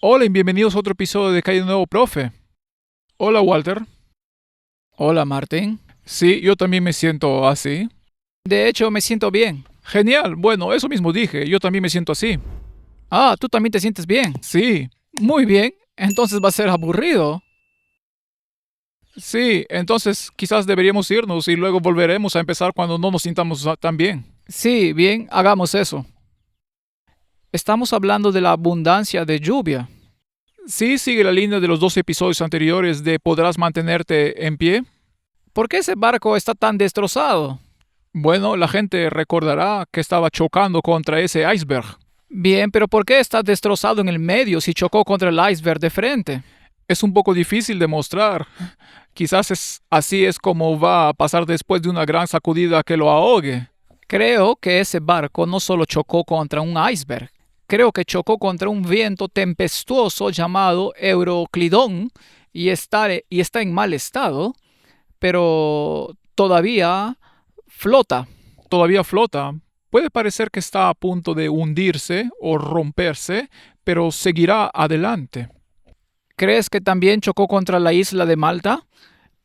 Hola y bienvenidos a otro episodio de Calle de Nuevo Profe. Hola Walter. Hola, Martín. Sí, yo también me siento así. De hecho, me siento bien. Genial, bueno, eso mismo dije, yo también me siento así. Ah, tú también te sientes bien. Sí, Muy bien. Entonces va a ser aburrido. sí, entonces quizás deberíamos irnos y luego volveremos a empezar cuando no nos sintamos tan bien. Sí, bien, hagamos eso. Estamos hablando de la abundancia de lluvia. Sí, sigue la línea de los dos episodios anteriores de ¿podrás mantenerte en pie? ¿Por qué ese barco está tan destrozado? Bueno, la gente recordará que estaba chocando contra ese iceberg. Bien, pero ¿por qué está destrozado en el medio si chocó contra el iceberg de frente? Es un poco difícil de mostrar. Quizás así es como va a pasar después de una gran sacudida que lo ahogue. Creo que ese barco no solo chocó contra un iceberg. Creo que chocó contra un viento tempestuoso llamado Euroclidón y está en mal estado, pero todavía flota. Todavía flota. Puede parecer que está a punto de hundirse o romperse, pero seguirá adelante. ¿Crees que también chocó contra la isla de Malta,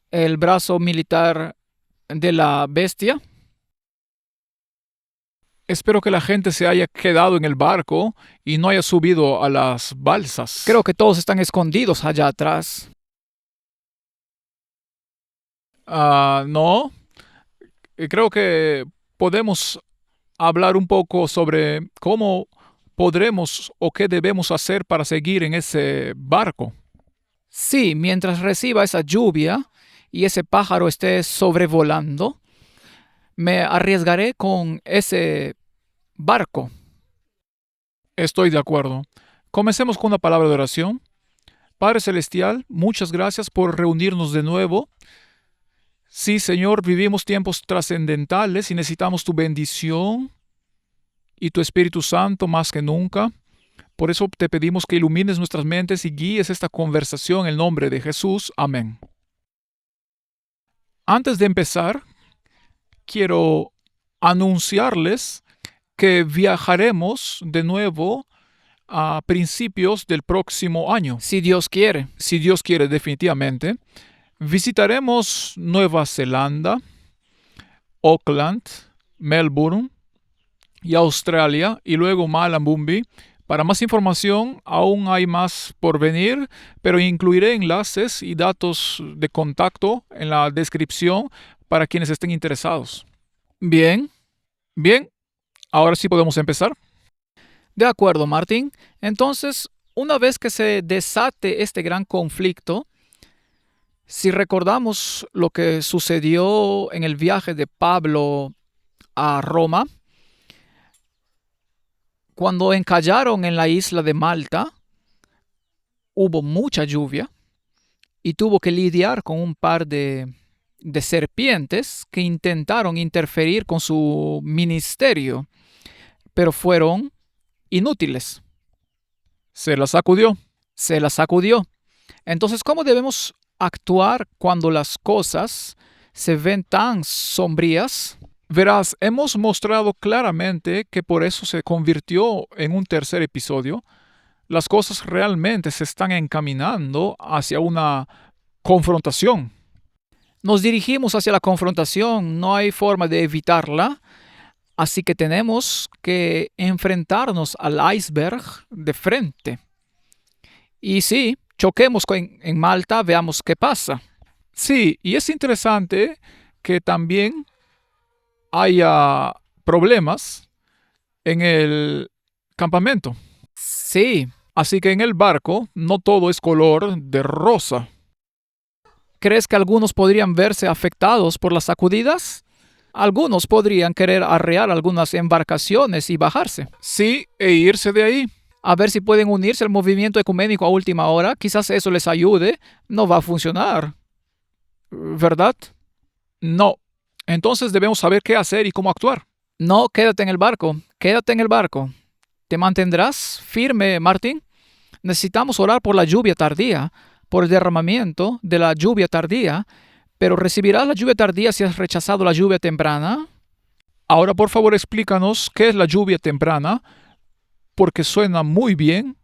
el brazo militar de la bestia? Espero que la gente se haya quedado en el barco y no haya subido a las balsas. Creo que todos están escondidos allá atrás. No. Creo que podemos hablar un poco sobre cómo podremos o qué debemos hacer para seguir en ese barco. Sí, mientras reciba esa lluvia y ese pájaro esté sobrevolando, me arriesgaré con ese barco. Estoy de acuerdo. Comencemos con una palabra de oración. Padre Celestial, muchas gracias por reunirnos de nuevo. Sí, Señor, vivimos tiempos trascendentales y necesitamos tu bendición y tu Espíritu Santo más que nunca. Por eso te pedimos que ilumines nuestras mentes y guíes esta conversación en el nombre de Jesús. Amén. Antes de empezar, quiero anunciarles que viajaremos de nuevo a principios del próximo año. Si Dios quiere. Si Dios quiere, definitivamente. Visitaremos Nueva Zelanda, Auckland, Melbourne y Australia y luego Malambumbi. Para más información, aún hay más por venir, pero incluiré enlaces y datos de contacto en la descripción para quienes estén interesados. Bien, Bien, ahora sí podemos empezar. de acuerdo, Martín. Entonces, una vez que se desate este gran conflicto, si recordamos lo que sucedió en el viaje de Pablo a Roma, cuando encallaron en la isla de Malta, hubo mucha lluvia y tuvo que lidiar con un par de serpientes que intentaron interferir con su ministerio, pero fueron inútiles. Se la sacudió. Se la sacudió. Entonces, ¿cómo debemos actuar cuando las cosas se ven tan sombrías? Verás, hemos mostrado claramente que por eso se convirtió en un tercer episodio. Las cosas realmente se están encaminando hacia una confrontación. Nos dirigimos hacia la confrontación, no hay forma de evitarla, así que tenemos que enfrentarnos al iceberg de frente. Y sí, choquemos en Malta, veamos qué pasa. Sí, y es interesante que también haya problemas en el campamento. Sí, Así que en el barco no todo es color de rosa. ¿crees que algunos podrían verse afectados por las sacudidas? Algunos podrían querer arrear algunas embarcaciones y bajarse, Sí, e irse de ahí. a ver si pueden unirse al movimiento ecuménico a última hora. Quizás eso les ayude. No va a funcionar, ¿verdad? No. Entonces debemos saber qué hacer y cómo actuar. No, quédate en el barco, quédate en el barco. ¿Te mantendrás firme, Martín? Necesitamos orar por la lluvia tardía, por el derramamiento de la lluvia tardía, pero ¿recibirás la lluvia tardía si has rechazado la lluvia temprana? Ahora por favor explícanos qué es la lluvia temprana, porque suena muy bien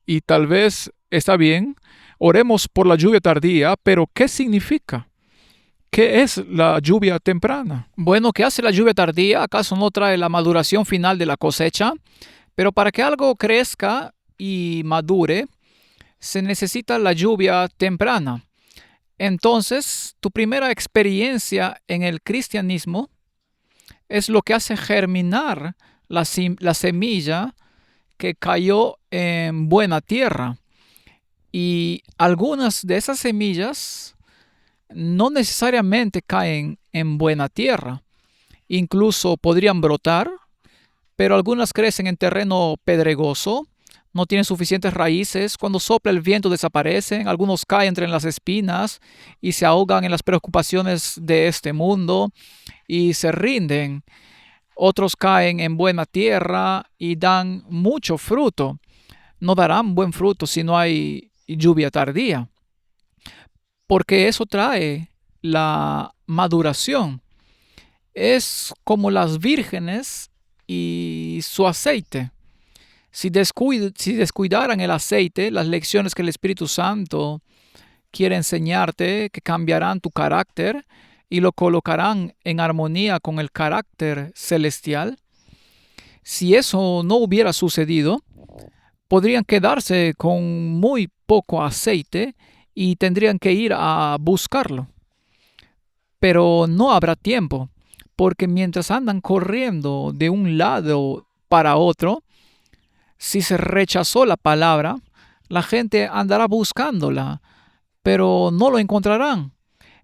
Y tal vez está bien, oremos por la lluvia tardía, pero ¿qué significa? ¿Qué es la lluvia temprana? Bueno, ¿qué hace la lluvia tardía? ¿Acaso no trae la maduración final de la cosecha? Pero para que algo crezca y madure, se necesita la lluvia temprana. Entonces, tu primera experiencia en el cristianismo es lo que hace germinar la semilla que cayó en buena tierra. Y algunas de esas semillas no necesariamente caen en buena tierra. Incluso podrían brotar, pero algunas crecen en terreno pedregoso, no tienen suficientes raíces, cuando sopla el viento desaparecen, algunos caen entre las espinas y se ahogan en las preocupaciones de este mundo y se rinden. Otros caen en buena tierra y dan mucho fruto. No darán buen fruto si no hay lluvia tardía, porque eso trae la maduración. Es como las vírgenes y su aceite. Si descuidaran el aceite, las lecciones que el Espíritu Santo quiere enseñarte, que cambiarán tu carácter y lo colocarán en armonía con el carácter celestial, si eso no hubiera sucedido, podrían quedarse con muy poco aceite y tendrían que ir a buscarlo. Pero no habrá tiempo, porque mientras andan corriendo de un lado para otro, si se rechazó la palabra, la gente andará buscándola, pero no lo encontrarán.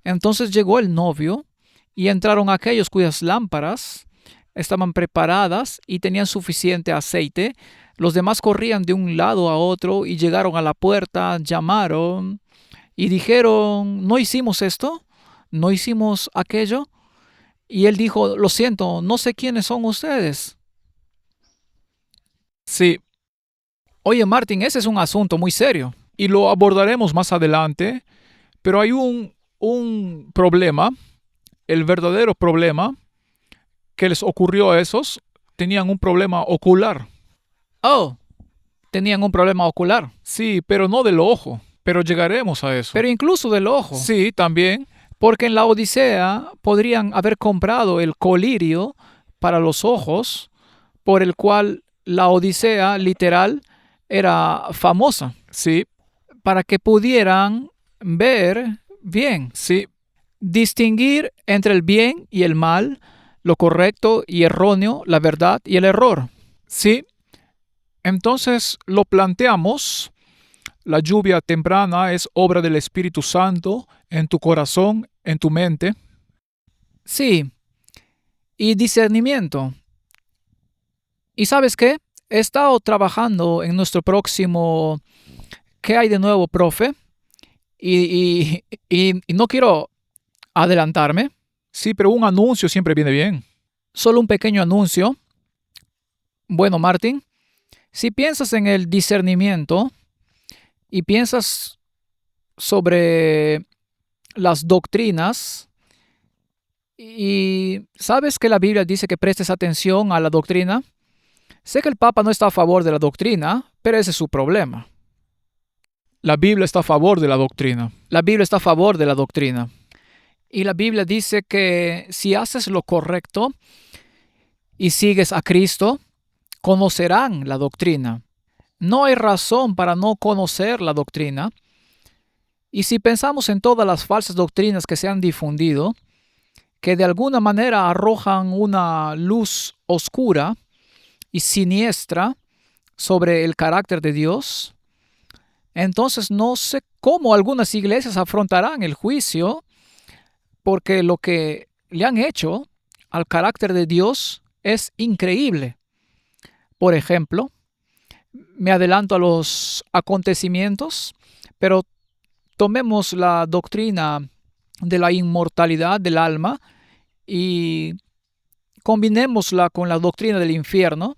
Entonces llegó el novio y entraron aquellos cuyas lámparas estaban preparadas y tenían suficiente aceite. Los demás corrían de un lado a otro y llegaron a la puerta, llamaron y dijeron, ¿no hicimos esto? ¿No hicimos aquello? Y él dijo, lo siento, no sé quiénes son ustedes. Sí, Oye, Martín, ese es un asunto muy serio. y lo abordaremos más adelante, pero hay un problema, el verdadero problema que les ocurrió a esos, tenían un problema ocular. Oh, tenían un problema ocular. Sí, pero no del ojo, pero llegaremos a eso. Pero incluso del ojo. Sí, también. Porque en la Odisea podrían haber comprado el colirio para los ojos, por el cual la Odisea literal era famosa, Sí, para que pudieran ver bien, sí, distinguir entre el bien y el mal, lo correcto y erróneo, la verdad y el error. sí. Entonces lo planteamos. La lluvia temprana es obra del Espíritu Santo en tu corazón, en tu mente. Sí, y discernimiento. ¿Y sabes qué? He estado trabajando en nuestro próximo ¿Qué hay de nuevo, profe? Y no quiero adelantarme, Sí, pero un anuncio siempre viene bien. solo un pequeño anuncio. Bueno, Martín, si piensas en el discernimiento y piensas sobre las doctrinas y sabes que la Biblia dice que prestes atención a la doctrina, sé que el Papa no está a favor de la doctrina, pero ese es su problema. La Biblia está a favor de la doctrina. La Biblia está a favor de la doctrina. Y la Biblia dice que si haces lo correcto y sigues a Cristo, conocerán la doctrina. No hay razón para no conocer la doctrina. Y si pensamos en todas las falsas doctrinas que se han difundido, que de alguna manera arrojan una luz oscura y siniestra sobre el carácter de Dios, entonces no sé cómo algunas iglesias afrontarán el juicio, porque lo que le han hecho al carácter de Dios es increíble. Por ejemplo, me adelanto a los acontecimientos, pero tomemos la doctrina de la inmortalidad del alma y combinémosla con la doctrina del infierno.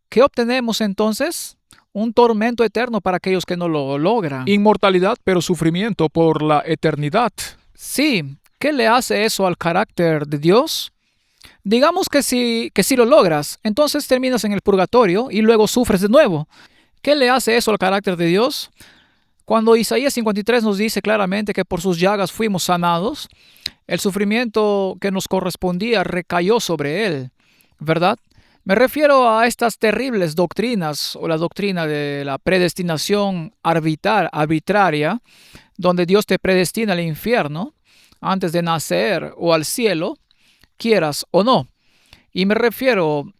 ¿Qué obtenemos entonces? Un tormento eterno para aquellos que no lo logran. Inmortalidad, pero sufrimiento por la eternidad. Sí, ¿qué le hace eso al carácter de Dios? Digamos que si lo logras, entonces terminas en el purgatorio y luego sufres de nuevo. ¿Qué le hace eso al carácter de Dios? Cuando Isaías 53 nos dice claramente que por sus llagas fuimos sanados, el sufrimiento que nos correspondía recayó sobre él, ¿verdad? Me refiero a estas terribles doctrinas o la doctrina de la predestinación arbitraria, donde Dios te predestina al infierno antes de nacer o al cielo, quieras o no. Y me refiero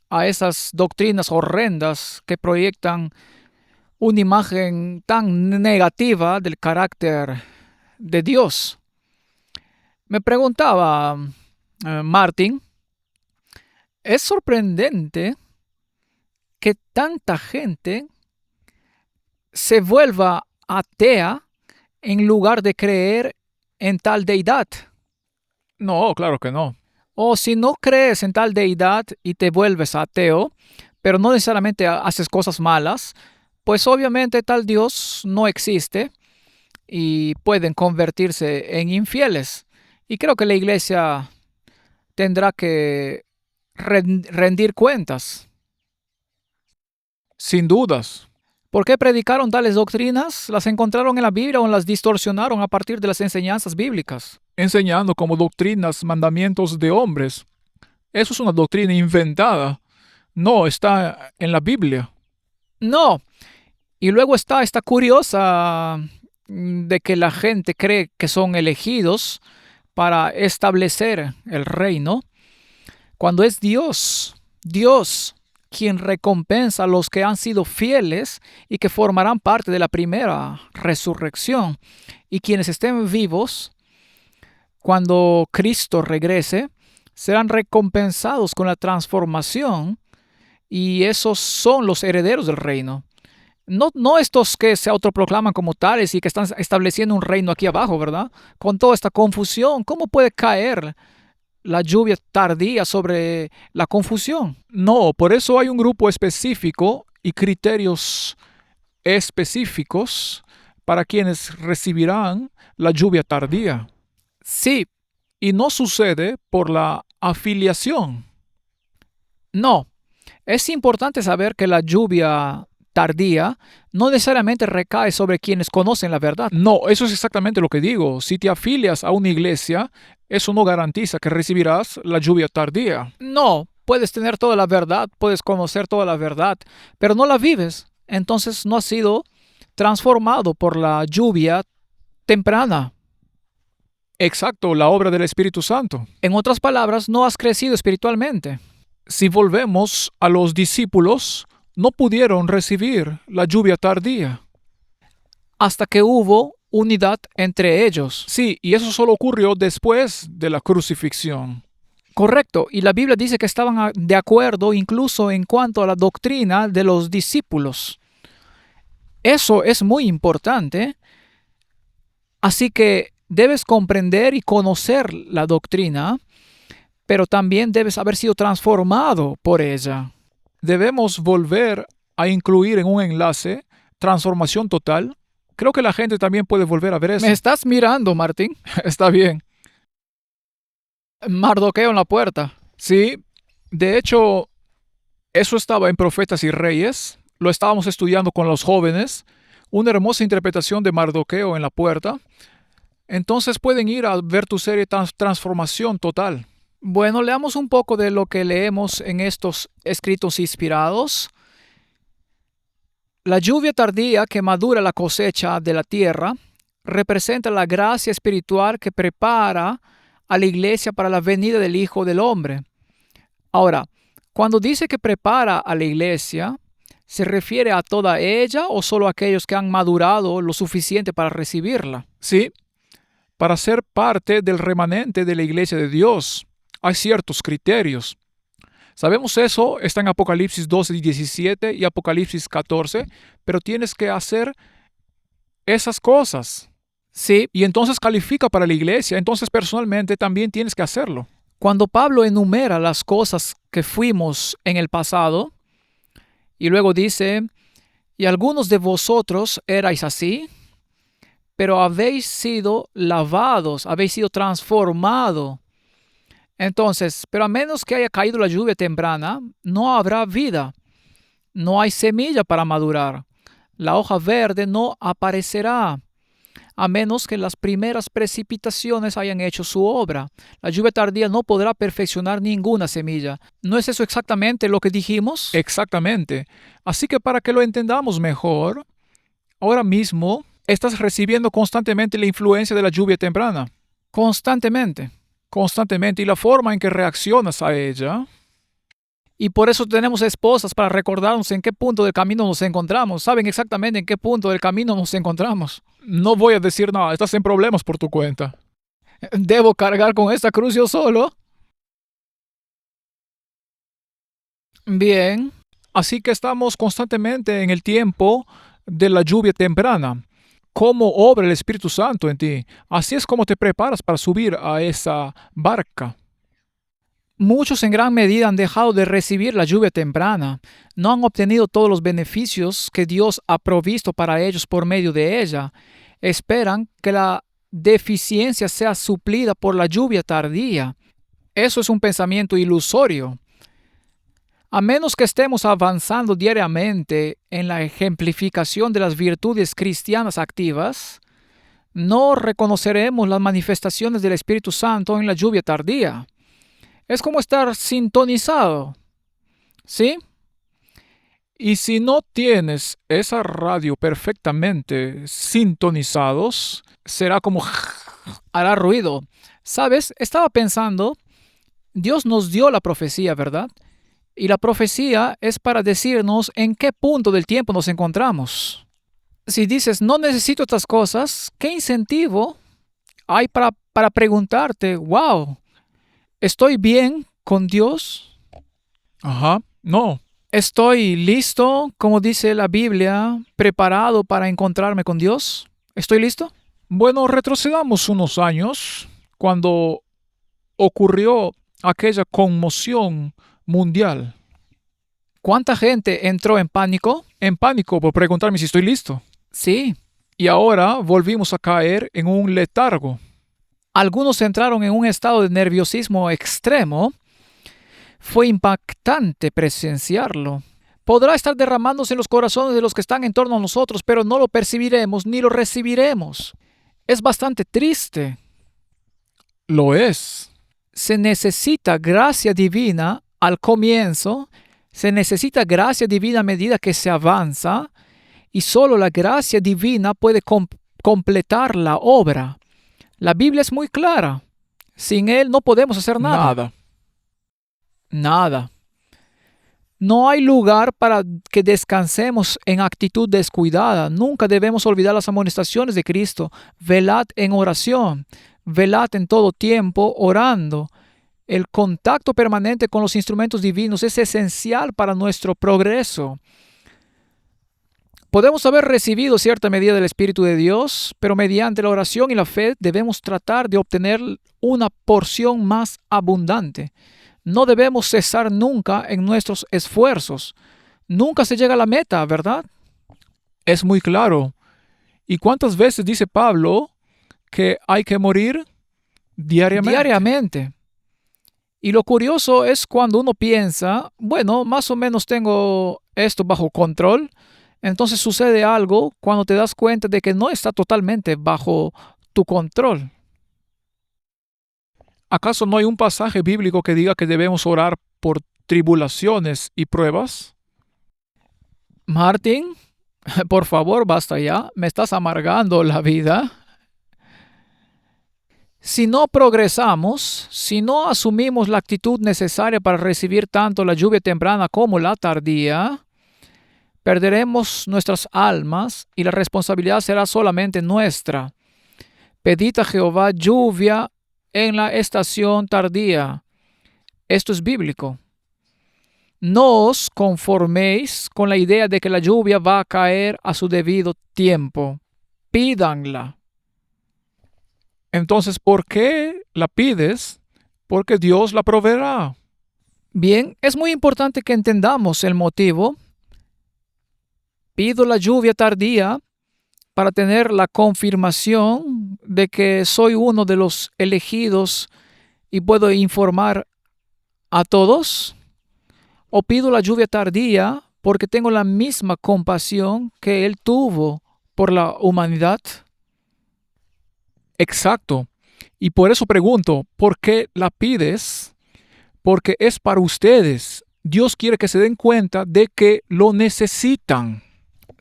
a esas doctrinas horrendas que proyectan una imagen tan negativa del carácter de Dios. Me preguntaba Martin, es sorprendente que tanta gente se vuelva atea en lugar de creer en tal deidad. No, claro que no. O si no crees en tal deidad y te vuelves ateo, pero no necesariamente haces cosas malas, pues obviamente tal Dios no existe y pueden convertirse en infieles. Y creo que la iglesia tendrá que rendir cuentas. Sin dudas. ¿Por qué predicaron tales doctrinas? ¿Las encontraron en la Biblia o las distorsionaron a partir de las enseñanzas bíblicas? Enseñando como doctrinas mandamientos de hombres. Eso es una doctrina inventada. No está en la Biblia. No. Y luego está esta curiosa de que la gente cree que son elegidos para establecer el reino, cuando es Dios quien recompensa a los que han sido fieles y que formarán parte de la primera resurrección. Y quienes estén vivos, cuando Cristo regrese, serán recompensados con la transformación y esos son los herederos del reino. No estos que se autoproclaman como tales y que están estableciendo un reino aquí abajo, ¿verdad? Con toda esta confusión, ¿cómo puede caer la lluvia tardía sobre la confusión? No, por eso hay un grupo específico y criterios específicos para quienes recibirán la lluvia tardía. Sí. Y no sucede por la afiliación. No. Es importante saber que la lluvia tardía no necesariamente recae sobre quienes conocen la verdad. No, eso es exactamente lo que digo. Si te afilias a una iglesia, eso no garantiza que recibirás la lluvia tardía. No, puedes tener toda la verdad, puedes conocer toda la verdad, pero no la vives. Entonces no has sido transformado por la lluvia temprana. Exacto, la obra del Espíritu Santo. En otras palabras, no has crecido espiritualmente. Si volvemos a los discípulos, no pudieron recibir la lluvia tardía. Hasta que hubo unidad entre ellos. Sí, y eso solo ocurrió después de la crucifixión. Correcto, y la Biblia dice que estaban de acuerdo incluso en cuanto a la doctrina de los discípulos. Eso es muy importante. Así que debes comprender y conocer la doctrina, pero también debes haber sido transformado por ella. Debemos volver a incluir en un enlace transformación total. Creo que la gente también puede volver a ver eso. ¿Me estás mirando, Martín? Está bien. Mardoqueo en la puerta. Sí, de hecho, eso estaba en Profetas y Reyes. Lo estábamos estudiando con los jóvenes. Una hermosa interpretación de Mardoqueo en la puerta. Entonces pueden ir a ver tu serie Transformación Total. Bueno, leamos un poco de lo que leemos en estos escritos inspirados. La lluvia tardía que madura la cosecha de la tierra representa la gracia espiritual que prepara a la iglesia para la venida del Hijo del Hombre. Ahora, cuando dice que prepara a la iglesia, ¿se refiere a toda ella o solo a aquellos que han madurado lo suficiente para recibirla? Sí, para ser parte del remanente de la iglesia de Dios hay ciertos criterios. Sabemos eso, está en Apocalipsis 12 y 17 y Apocalipsis 14, pero tienes que hacer esas cosas. Sí. Y entonces califica para la iglesia, entonces personalmente también tienes que hacerlo. Cuando Pablo enumera las cosas que fuimos en el pasado, y luego dice, y algunos de vosotros erais así, pero habéis sido lavados, habéis sido transformados. Entonces, pero a menos que haya caído la lluvia temprana, no habrá vida. no hay semilla para madurar. La hoja verde no aparecerá, a menos que las primeras precipitaciones hayan hecho su obra. La lluvia tardía no podrá perfeccionar ninguna semilla. ¿No es eso exactamente lo que dijimos? Exactamente. Así que para que lo entendamos mejor, ahora mismo estás recibiendo constantemente la influencia de la lluvia temprana. Constantemente. Constantemente. Y la forma en que reaccionas a ella. Y por eso tenemos esposas para recordarnos en qué punto del camino nos encontramos. Saben exactamente en qué punto del camino nos encontramos. No voy a decir nada, estás en problemas por tu cuenta. ¿Debo cargar con esta cruz yo solo? Bien. Así que estamos constantemente en el tiempo de la lluvia temprana. ¿Cómo obra el Espíritu Santo en ti? Así es como te preparas para subir a esa barca. Muchos en gran medida han dejado de recibir la lluvia temprana. No han obtenido todos los beneficios que Dios ha provisto para ellos por medio de ella. Esperan que la deficiencia sea suplida por la lluvia tardía. Eso es un pensamiento ilusorio. A menos que estemos avanzando diariamente en la ejemplificación de las virtudes cristianas activas, no reconoceremos las manifestaciones del Espíritu Santo en la lluvia tardía. Es como estar sintonizado, ¿sí? Y si no tienes esa radio perfectamente sintonizados, será como... hará ruido. ¿Sabes? Estaba pensando, Dios nos dio la profecía, ¿verdad? Y la profecía es para decirnos en qué punto del tiempo nos encontramos. Si dices, no necesito estas cosas, ¿qué incentivo hay para preguntarte, wow, ¿estoy bien con Dios? Ajá, no. ¿Estoy listo, como dice la Biblia, preparado para encontrarme con Dios? ¿Estoy listo? Bueno, retrocedamos unos años cuando ocurrió aquella conmoción mundial. ¿Cuánta gente entró en pánico? En pánico por preguntarme si estoy listo. Sí. Y ahora volvimos a caer en un letargo. Algunos entraron en un estado de nerviosismo extremo. Fue impactante presenciarlo. Podrá estar derramándose en los corazones de los que están en torno a nosotros, pero no lo percibiremos ni lo recibiremos. Es bastante triste. Lo es. Se necesita gracia divina al comienzo, se necesita gracia divina a medida que se avanza, y solo la gracia divina puede completar la obra. La Biblia es muy clara. Sin Él no podemos hacer nada. Nada. No hay lugar para que descansemos en actitud descuidada. Nunca debemos olvidar las amonestaciones de Cristo. Velad en oración. Velad en todo tiempo orando. El contacto permanente con los instrumentos divinos es esencial para nuestro progreso. Podemos haber recibido cierta medida del Espíritu de Dios, pero mediante la oración y la fe debemos tratar de obtener una porción más abundante. No debemos cesar nunca en nuestros esfuerzos. Nunca se llega a la meta, ¿verdad? Es muy claro. ¿Y cuántas veces dice Pablo que hay que morir diariamente? Diariamente. Y lo curioso es cuando uno piensa, bueno, más o menos tengo esto bajo control. Entonces sucede algo cuando te das cuenta de que no está totalmente bajo tu control. ¿Acaso no hay un pasaje bíblico que diga que debemos orar por tribulaciones y pruebas? Martín, por favor, basta ya. Me estás amargando la vida. Si no progresamos, si no asumimos la actitud necesaria para recibir tanto la lluvia temprana como la tardía, perderemos nuestras almas y la responsabilidad será solamente nuestra. Pedid a Jehová lluvia en la estación tardía. Esto es bíblico. No os conforméis con la idea de que la lluvia va a caer a su debido tiempo. Pídanla. Entonces, ¿por qué la pides? Porque Dios la proveerá. Bien, es muy importante que entendamos el motivo. Pido la lluvia tardía para tener la confirmación de que soy uno de los elegidos y puedo informar a todos. O pido la lluvia tardía porque tengo la misma compasión que Él tuvo por la humanidad. Exacto. Y por eso pregunto, ¿por qué la pides? Porque es para ustedes. Dios quiere que se den cuenta de que lo necesitan.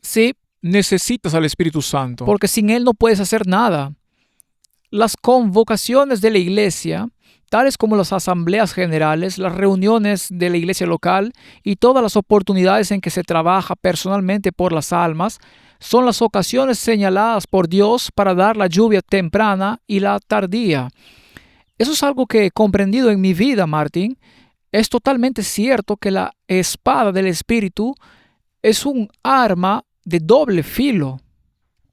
Sí, Necesitas al Espíritu Santo. porque sin Él no puedes hacer nada. Las convocaciones de la iglesia, tales como las asambleas generales, las reuniones de la iglesia local y todas las oportunidades en que se trabaja personalmente por las almas, son las ocasiones señaladas por Dios para dar la lluvia temprana y la tardía. Eso es algo que he comprendido en mi vida, Martín. Es totalmente cierto que la espada del Espíritu es un arma de doble filo.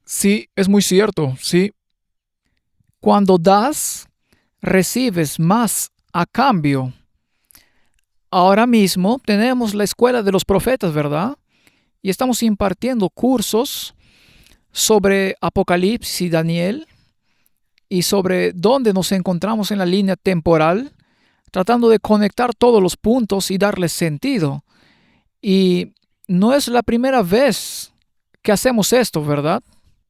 Sí, es muy cierto, sí. Cuando das, recibes más a cambio. Ahora mismo tenemos la escuela de los profetas, ¿verdad? Y estamos impartiendo cursos sobre Apocalipsis y Daniel y sobre dónde nos encontramos en la línea temporal, tratando de conectar todos los puntos y darles sentido. Y no es la primera vez que hacemos esto, ¿verdad?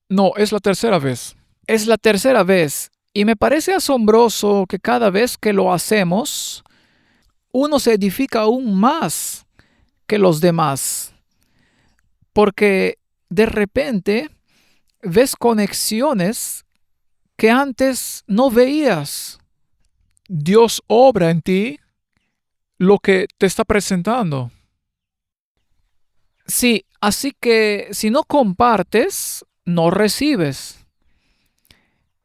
No, es la tercera vez. Es la tercera vez y me parece asombroso que cada vez que lo hacemos, uno se edifica aún más que los demás, porque de repente ves conexiones que antes no veías. Dios obra en ti lo que te está presentando. Sí, así que si no compartes, no recibes.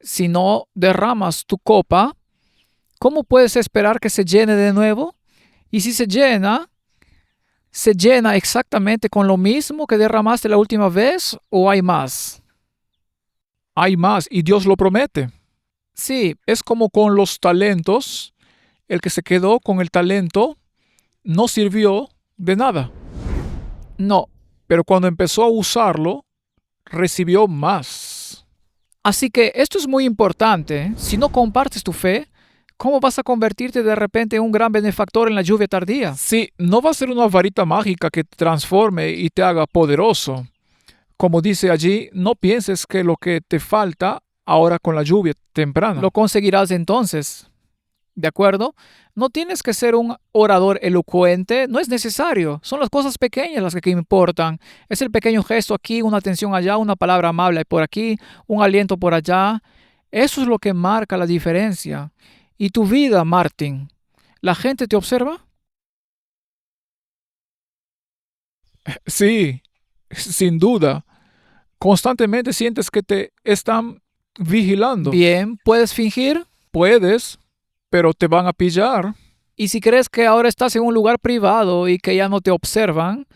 Si no derramas tu copa, ¿cómo puedes esperar que se llene de nuevo? Y si se llena exactamente con lo mismo que derramaste la última vez o hay más. Hay más y Dios lo promete. Sí, Es como con los talentos. El que se quedó con el talento no sirvió de nada. no. Pero cuando empezó a usarlo, recibió más. Así que esto es muy importante. Si no compartes tu fe, ¿cómo vas a convertirte de repente en un gran benefactor en la lluvia tardía? Sí, no va a ser una varita mágica que te transforme y te haga poderoso. Como dice allí, no pienses que lo que te falta ahora con la lluvia temprana. Lo conseguirás entonces. ¿De acuerdo? No tienes que ser un orador elocuente, no es necesario. Son las cosas pequeñas las que importan. Es el pequeño gesto aquí, una atención allá, una palabra amable por aquí, un aliento por allá. Eso es lo que marca la diferencia. ¿Y tu vida, Martín? ¿La gente te observa? Sí, sin duda. Constantemente sientes que te están vigilando. Bien, ¿puedes fingir? Puedes, pero te van a pillar. Y si crees que ahora estás en un lugar privado y que ya no te observan,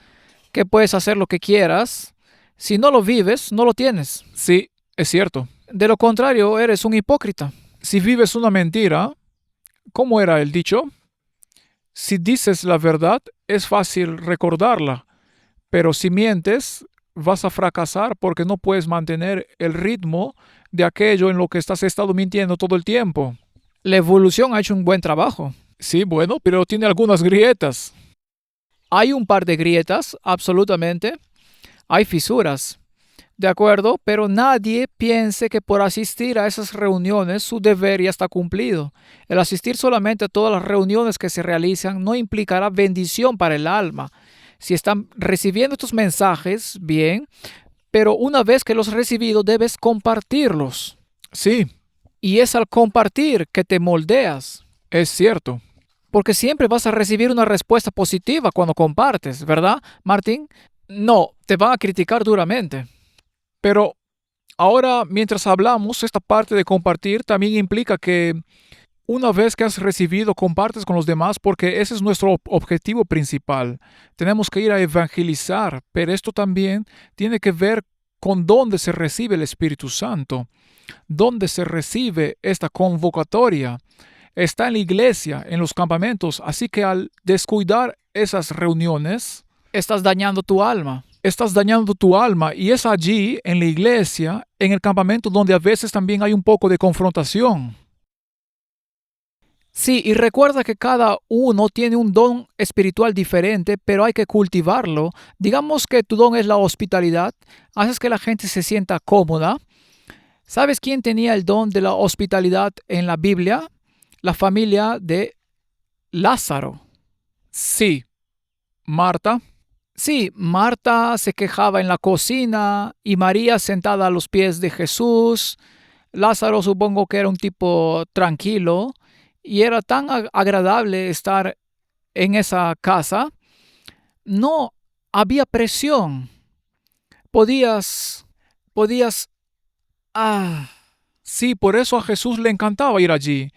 que puedes hacer lo que quieras, si no lo vives, no lo tienes. Sí, es cierto. De lo contrario, eres un hipócrita. Si vives una mentira, ¿cómo era el dicho? Si dices la verdad, es fácil recordarla, pero si mientes, vas a fracasar porque no puedes mantener el ritmo de aquello en lo que estás estado mintiendo todo el tiempo. La evolución ha hecho un buen trabajo. Sí, bueno, pero tiene algunas grietas. Hay un par de grietas, absolutamente. Hay fisuras. De acuerdo, pero nadie piense que por asistir a esas reuniones su deber ya está cumplido. El asistir solamente a todas las reuniones que se realizan no implicará bendición para el alma. Si están recibiendo estos mensajes, bien, pero una vez que los has recibido debes compartirlos. Sí, Y es al compartir que te moldeas. es cierto. Porque siempre vas a recibir una respuesta positiva cuando compartes, ¿verdad, Martín? No, te van a criticar duramente. Pero ahora, mientras hablamos, esta parte de compartir también implica que una vez que has recibido, compartes con los demás porque ese es nuestro objetivo principal. Tenemos que ir a evangelizar, pero esto también tiene que ver con dónde se recibe el Espíritu Santo, dónde se recibe esta convocatoria. Está en la iglesia, en los campamentos, así que al descuidar esas reuniones, Estás dañando tu alma. estás dañando tu alma y es allí, en la iglesia, en el campamento, donde a veces también hay un poco de confrontación. Sí, y recuerda que cada uno tiene un don espiritual diferente, pero hay que cultivarlo. Digamos que tu don es la hospitalidad, haces que la gente se sienta cómoda. ¿Sabes quién tenía el don de la hospitalidad en la Biblia? La familia de Lázaro. Sí, Marta. Sí, Marta se quejaba en la cocina y María sentada a los pies de Jesús. Lázaro supongo que era un tipo tranquilo y era tan agradable estar en esa casa. No había presión. Podías, podías, ah, Sí, por eso a Jesús le encantaba ir allí.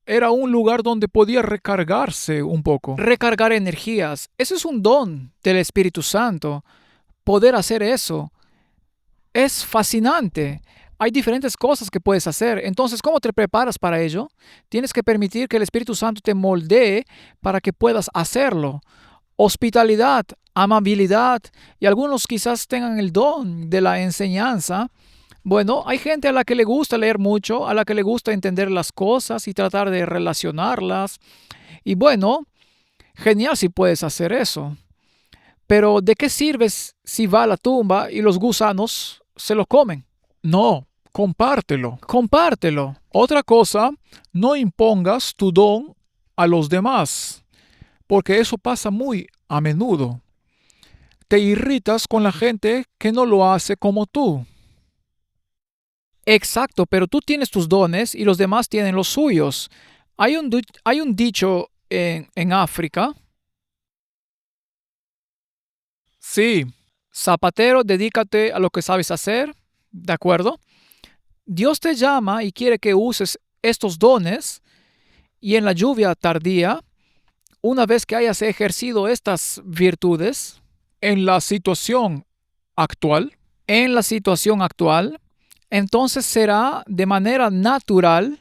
Era un lugar donde podía recargarse un poco. recargar energías. Ese es un don del Espíritu Santo. Poder hacer eso es fascinante. Hay diferentes cosas que puedes hacer. Entonces, ¿cómo te preparas para ello? Tienes que permitir que el Espíritu Santo te moldee para que puedas hacerlo. Hospitalidad, amabilidad, y algunos quizás tengan el don de la enseñanza. Bueno, hay gente a la que le gusta leer mucho, a la que le gusta entender las cosas y tratar de relacionarlas. Y bueno, genial si puedes hacer eso. Pero ¿de qué sirves si va a la tumba y los gusanos se lo comen? No, compártelo. Compártelo. Otra cosa, no impongas tu don a los demás, porque eso pasa muy a menudo. Te irritas con la gente que no lo hace como tú. Exacto, pero tú tienes tus dones y los demás tienen los suyos. Hay un dicho en África: Sí, zapatero, dedícate a lo que sabes hacer, ¿de acuerdo? Dios te llama y quiere que uses estos dones y en la lluvia tardía, una vez que hayas ejercido estas virtudes, en la situación actual, en la situación actual, entonces será de manera natural.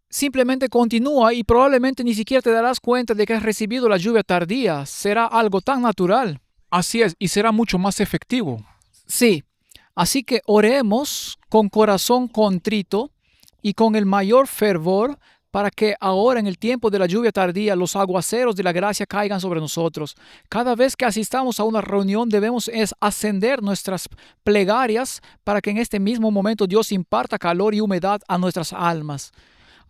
Simplemente continúa y probablemente ni siquiera te darás cuenta de que has recibido la lluvia tardía. Será algo tan natural. así es, y será mucho más efectivo. Sí, así que oremos con corazón contrito y con el mayor fervor para que ahora en el tiempo de la lluvia tardía los aguaceros de la gracia caigan sobre nosotros. Cada vez que asistamos a una reunión debemos ascender nuestras plegarias para que en este mismo momento Dios imparta calor y humedad a nuestras almas.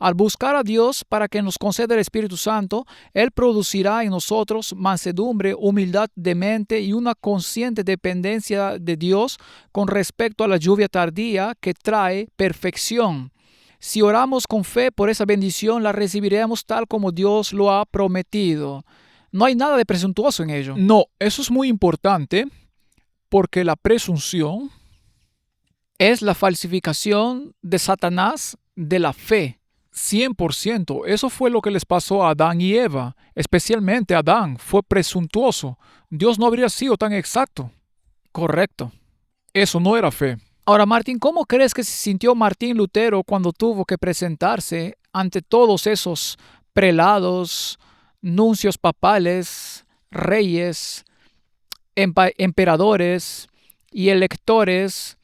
Al buscar a Dios para que nos conceda el Espíritu Santo, Él producirá en nosotros mansedumbre, humildad de mente y una consciente dependencia de Dios con respecto a la lluvia tardía que trae perfección. Si oramos con fe por esa bendición, la recibiremos tal como Dios lo ha prometido. No hay nada de presuntuoso en ello. No, eso es muy importante porque la presunción, Es la falsificación de Satanás de la fe. 100%, eso fue lo que les pasó a Adán y Eva, especialmente Adán, fue presuntuoso. Dios no habría sido tan exacto. Correcto. Eso no era fe. Ahora, Martín, ¿cómo crees que se sintió Martín Lutero cuando tuvo que presentarse ante todos esos prelados, nuncios papales, reyes, emperadores y electores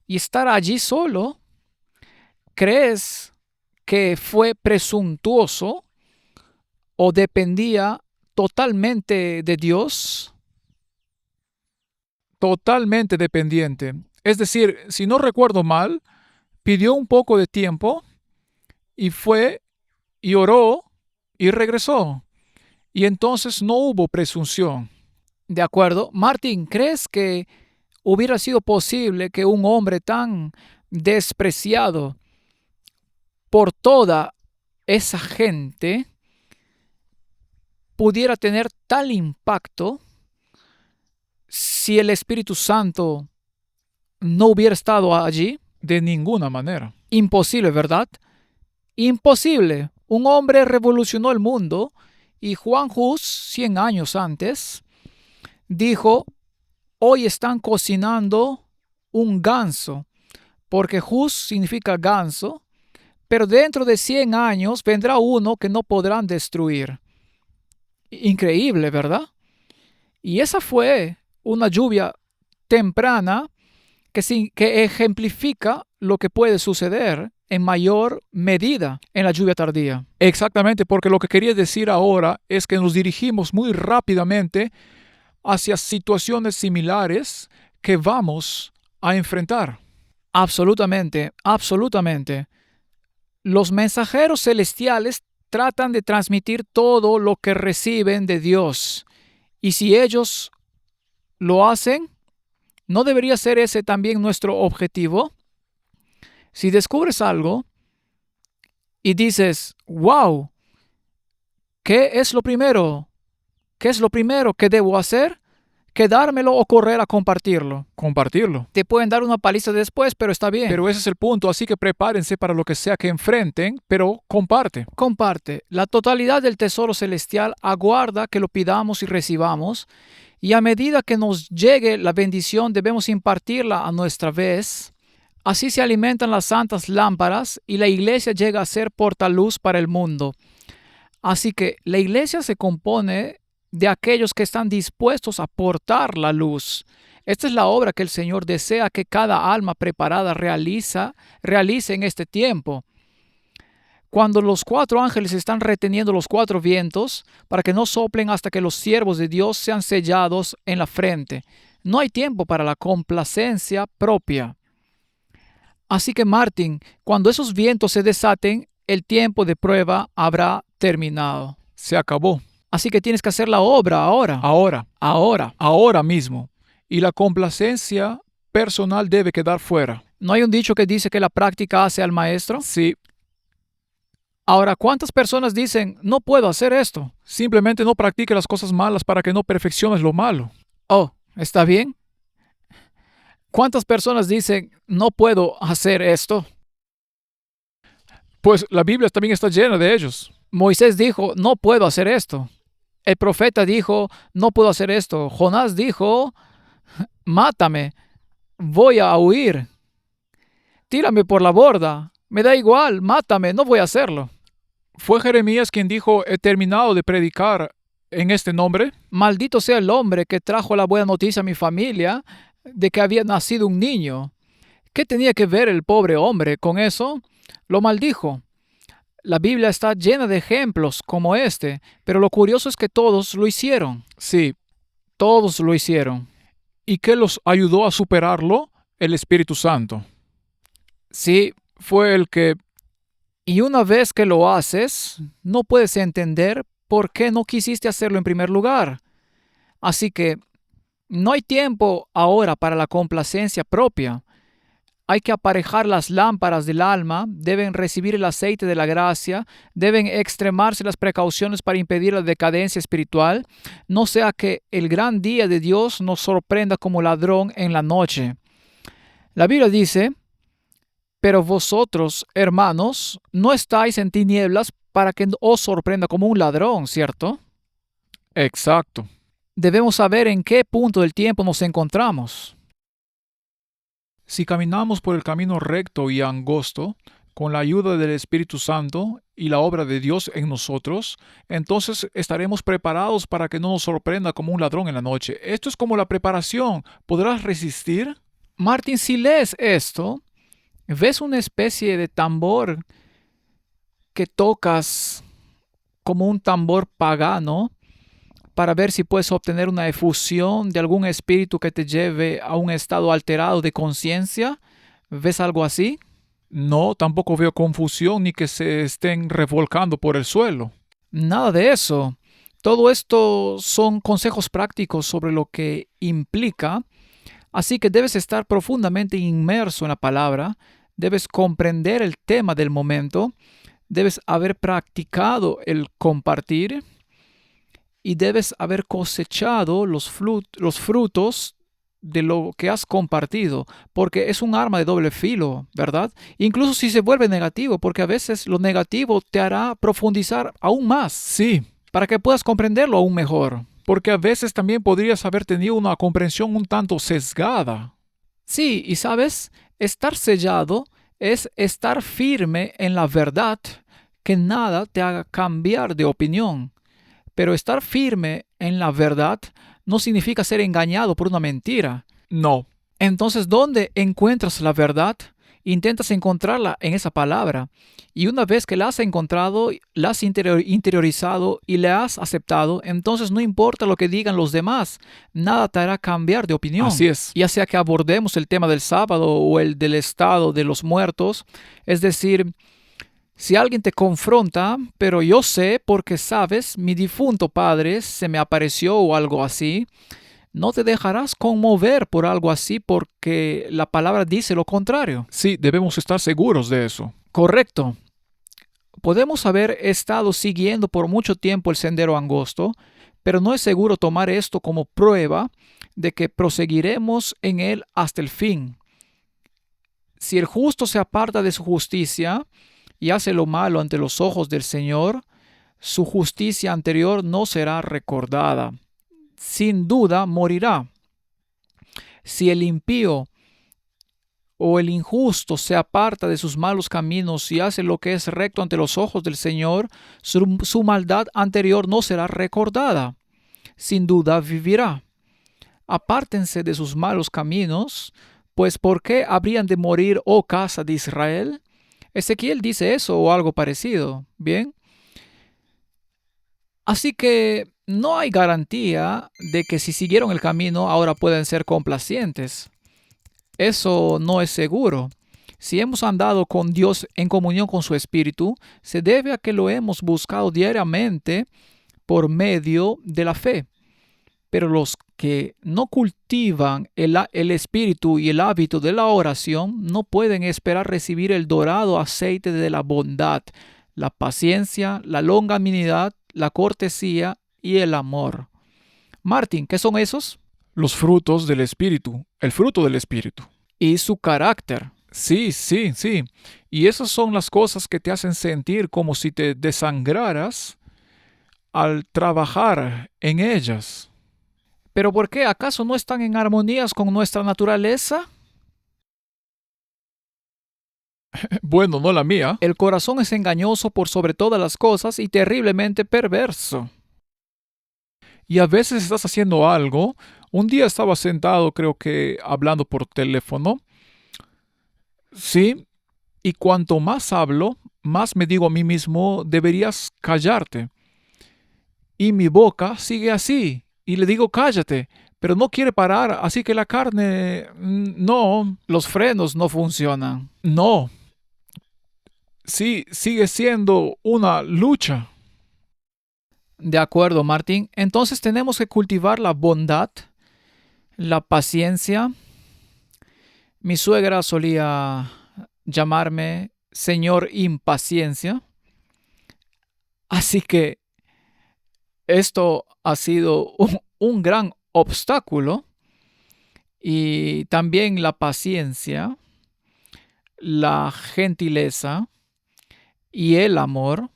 y estar allí solo? ¿Crees que fue presuntuoso o dependía totalmente de Dios? Totalmente dependiente. Es decir, si no recuerdo mal, pidió un poco de tiempo y fue y oró y regresó. Y entonces no hubo presunción. De acuerdo. Martín, ¿crees que hubiera sido posible que un hombre tan despreciado por toda esa gente pudiera tener tal impacto si el Espíritu Santo no hubiera estado allí? De ninguna manera. Imposible, ¿verdad? Imposible. Un hombre revolucionó el mundo y Juan Hus, 100 años antes, dijo: hoy están cocinando un ganso, porque Hus significa ganso, pero dentro de 100 años vendrá uno que no podrán destruir. Increíble, ¿verdad? Y esa fue una lluvia temprana que ejemplifica lo que puede suceder en mayor medida en la lluvia tardía. Exactamente, porque lo que quería decir ahora es que nos dirigimos muy rápidamente hacia situaciones similares que vamos a enfrentar. Absolutamente, absolutamente. Los mensajeros celestiales tratan de transmitir todo lo que reciben de Dios. Y si ellos lo hacen, ¿no debería ser ese también nuestro objetivo? Si descubres algo y dices, wow, ¿qué es lo primero? ¿Qué es lo primero que debo hacer? ¿Quedármelo o correr a compartirlo? Compartirlo. Te pueden dar una paliza después, pero está bien. Pero ese es el punto, así que prepárense para lo que sea que enfrenten, pero comparte. Comparte. La totalidad del tesoro celestial aguarda que lo pidamos y recibamos, y a medida que nos llegue la bendición debemos impartirla a nuestra vez. Así se alimentan las santas lámparas y la iglesia llega a ser portaluz para el mundo. Así que la iglesia se compone de aquellos que están dispuestos a portar la luz. Esta es la obra que el Señor desea que cada alma preparada realice en este tiempo. Cuando los 4 ángeles están reteniendo los 4 vientos para que no soplen hasta que los siervos de Dios sean sellados en la frente, no hay tiempo para la complacencia propia. Así que, Martín, cuando esos vientos se desaten, el tiempo de prueba habrá terminado. Se acabó. Así que tienes que hacer la obra ahora. Ahora mismo. Y la complacencia personal debe quedar fuera. ¿No hay un dicho que dice que la práctica hace al maestro? Sí. Ahora, ¿cuántas personas dicen, no puedo hacer esto? Simplemente no practique las cosas malas para que no perfecciones lo malo. Oh, ¿está bien? ¿Cuántas personas dicen, no puedo hacer esto? Pues la Biblia también está llena de ellos. Moisés dijo, no puedo hacer esto. El profeta dijo, no puedo hacer esto. Jonás dijo, mátame, voy a huir. Tírame por la borda, me da igual, mátame, no voy a hacerlo. ¿Fue Jeremías quien dijo, he terminado de predicar en este nombre? Maldito sea el hombre que trajo la buena noticia a mi familia de que había nacido un niño. ¿Qué tenía que ver el pobre hombre con eso? Lo maldijo. La Biblia está llena de ejemplos como este, pero lo curioso es que todos lo hicieron. Sí. Todos lo hicieron. ¿Y qué los ayudó a superarlo? El Espíritu Santo. Sí. Fue el que... Y una vez que lo haces, no puedes entender por qué no quisiste hacerlo en primer lugar. Así que no hay tiempo ahora para la complacencia propia. Hay que aparejar las lámparas del alma, deben recibir el aceite de la gracia, deben extremarse las precauciones para impedir la decadencia espiritual, no sea que el gran día de Dios nos sorprenda como ladrón en la noche. La Biblia dice, pero vosotros, hermanos, no estáis en tinieblas para que os sorprenda como un ladrón, ¿cierto? Exacto. Debemos saber en qué punto del tiempo nos encontramos. Si caminamos por el camino recto y angosto, con la ayuda del Espíritu Santo y la obra de Dios en nosotros, entonces estaremos preparados para que no nos sorprenda como un ladrón en la noche. Esto es como la preparación. ¿Podrás resistir? Martín, si lees esto, ves una especie de tambor que tocas como un tambor pagano para ver si puedes obtener una efusión de algún espíritu que te lleve a un estado alterado de conciencia. ¿Ves algo así? No, tampoco veo confusión ni que se estén revolcando por el suelo. Nada de eso. Todo esto son consejos prácticos sobre lo que implica. Así que debes estar profundamente inmerso en la palabra, debes comprender el tema del momento, debes haber practicado el compartir y debes haber cosechado los frutos de lo que has compartido, porque es un arma de doble filo, ¿verdad? Incluso si se vuelve negativo, porque a veces lo negativo te hará profundizar aún más. Sí, para que puedas comprenderlo aún mejor. Porque a veces también podrías haber tenido una comprensión un tanto sesgada. Sí, y sabes, estar sellado es estar firme en la verdad, que nada te haga cambiar de opinión. Pero estar firme en la verdad no significa ser engañado por una mentira. No. Entonces, ¿dónde encuentras la verdad? Intentas encontrarla en esa palabra. Y una vez que la has encontrado, la has interiorizado y la has aceptado, entonces no importa lo que digan los demás, nada te hará cambiar de opinión. Así es. Ya sea que abordemos el tema del sábado o el del estado de los muertos, es decir, si alguien te confronta, pero yo sé porque sabes, mi difunto padre se me apareció o algo así, no te dejarás conmover por algo así porque la palabra dice lo contrario. Sí, debemos estar seguros de eso. Correcto. Podemos haber estado siguiendo por mucho tiempo el sendero angosto, pero no es seguro tomar esto como prueba de que proseguiremos en él hasta el fin. Si el justo se aparta de su justicia y hace lo malo ante los ojos del Señor, su justicia anterior no será recordada. Sin duda morirá. Si el impío o el injusto se aparta de sus malos caminos y hace lo que es recto ante los ojos del Señor, su maldad anterior no será recordada. Sin duda vivirá. Apártense de sus malos caminos, pues ¿por qué habrían de morir, oh casa de Israel? Ezequiel dice eso o algo parecido. Bien. Así que no hay garantía de que si siguieron el camino ahora pueden ser complacientes. Eso no es seguro. Si hemos andado con Dios en comunión con su Espíritu, se debe a que lo hemos buscado diariamente por medio de la fe. Pero los que no cultivan el espíritu y el hábito de la oración no pueden esperar recibir el dorado aceite de la bondad, la paciencia, la longanimidad, la cortesía y el amor. Martín, ¿qué son esos? Los frutos del Espíritu, el fruto del Espíritu. Y su carácter. Sí, sí, sí. Y esas son las cosas que te hacen sentir como si te desangraras al trabajar en ellas. ¿Pero por qué? ¿Acaso no están en armonías con nuestra naturaleza? Bueno, no la mía. El corazón es engañoso por sobre todas las cosas y terriblemente perverso. Y a veces estás haciendo algo. Un día estaba sentado, creo que hablando por teléfono. Sí, y cuanto más hablo, más me digo a mí mismo, deberías callarte. Y mi boca sigue así. Y le digo, cállate. Pero no quiere parar, así que la carne, no, Los frenos no funcionan. no. Sí, sigue siendo una lucha. De acuerdo, Martín. Entonces tenemos que cultivar la bondad, la paciencia. Mi suegra solía llamarme Señor Impaciencia. Así que esto ha sido un gran obstáculo. Y también la paciencia, la gentileza y el amor.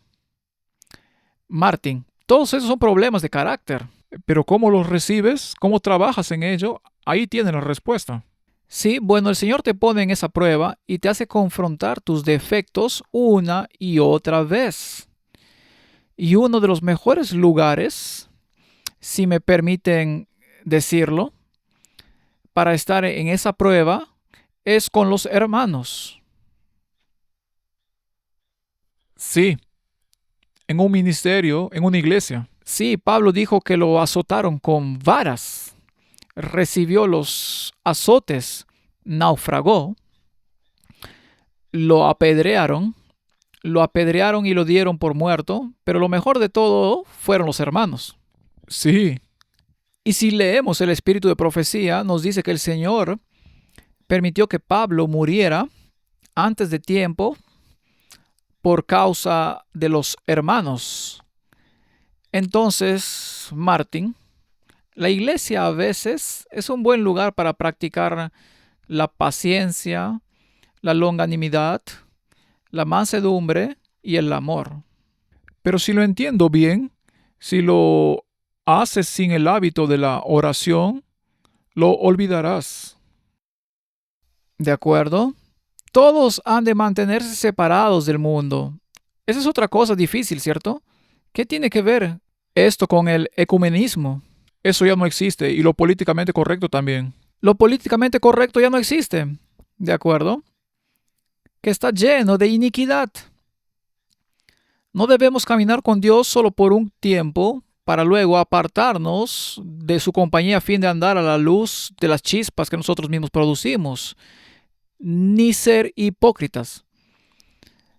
Martín, todos esos son problemas de carácter. Pero cómo los recibes, cómo trabajas en ello, ahí tienes la respuesta. Sí, bueno, el Señor te pone en esa prueba y te hace confrontar tus defectos una y otra vez. Y uno de los mejores lugares, si me permiten decirlo, para estar en esa prueba es con los hermanos. Sí, en un ministerio, en una iglesia. Sí, Pablo dijo que lo azotaron con varas, recibió los azotes, naufragó, lo apedrearon y lo dieron por muerto, pero lo mejor de todo fueron los hermanos. Sí, Y si leemos el espíritu de profecía, nos dice que el Señor permitió que Pablo muriera antes de tiempo por causa de los hermanos. Entonces, Martín, la iglesia a veces es un buen lugar para practicar la paciencia, la longanimidad, la mansedumbre y el amor. pero si lo entiendo bien, si lo haces sin el hábito de la oración, lo olvidarás. ¿De acuerdo? Todos han de mantenerse separados del mundo. Esa es otra cosa difícil, ¿cierto? ¿Qué tiene que ver esto con el ecumenismo? Eso ya no existe y lo políticamente correcto también. Lo políticamente correcto ya no existe, ¿de acuerdo? Que está lleno de iniquidad. No debemos caminar con Dios solo por un tiempo para luego apartarnos de su compañía a fin de andar a la luz de las chispas que nosotros mismos producimos, ni ser hipócritas.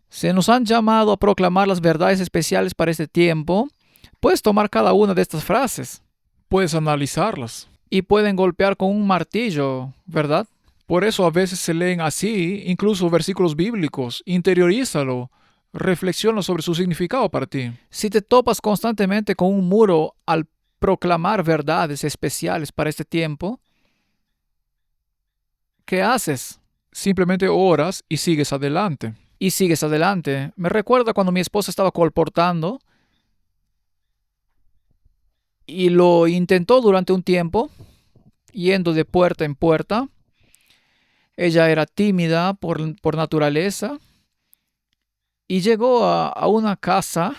Se nos han llamado a proclamar las verdades especiales para este tiempo. Puedes tomar cada una de estas frases Puedes analizarlas. y pueden golpear con un martillo, ¿verdad? Por eso a veces se leen así, incluso versículos bíblicos. Interiorízalo. Reflexiona sobre su significado para ti. Si te topas constantemente con un muro al proclamar verdades especiales para este tiempo, ¿qué haces? Simplemente oras y sigues adelante. Y sigues adelante. Me recuerda cuando mi esposa estaba colportando y lo intentó durante un tiempo, yendo de puerta en puerta. Ella era tímida por naturaleza y llegó a una casa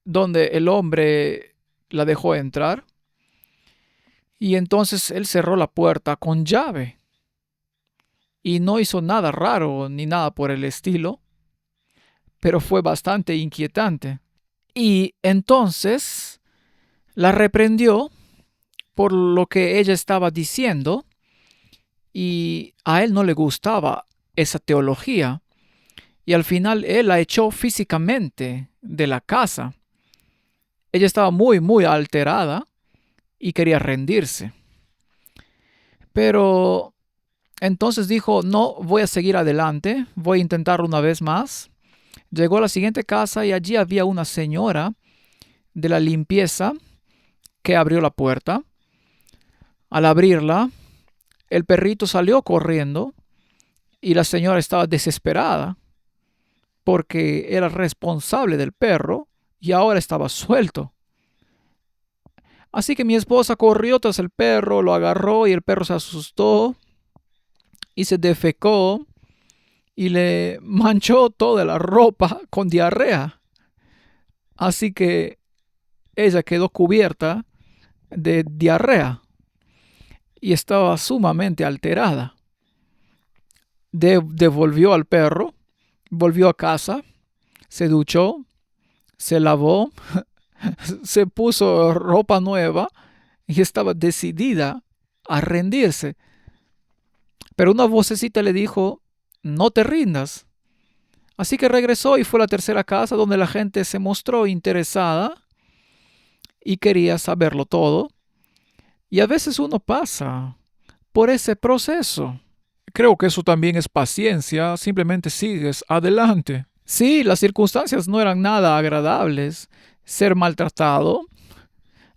donde el hombre la dejó entrar y entonces él cerró la puerta con llave y no hizo nada raro ni nada por el estilo, pero fue bastante inquietante. Y entonces la reprendió por lo que ella estaba diciendo y a él no le gustaba esa teología y al final él la echó físicamente de la casa. Ella estaba muy alterada y quería rendirse. Pero entonces dijo, no, voy a seguir adelante, voy a intentarlo una vez más. Llegó a la siguiente casa y allí había una señora de la limpieza que abrió la puerta. Al abrirla, el perrito salió corriendo y la señora estaba desesperada porque era responsable del perro y ahora estaba suelto. Así que mi esposa corrió tras el perro, lo agarró y el perro se asustó y se defecó y le manchó toda la ropa con diarrea. Así que ella quedó cubierta de diarrea y estaba sumamente alterada. Devolvió al perro, volvió a casa, se duchó, se lavó, se puso ropa nueva y estaba decidida a rendirse. Pero una vocecita le dijo, no te rindas. Así que regresó y fue a la tercera casa donde la gente se mostró interesada y quería saberlo todo. Y a veces uno pasa por ese proceso. Creo que eso también es paciencia. Simplemente sigues adelante. Sí, las circunstancias no eran nada agradables. Ser maltratado,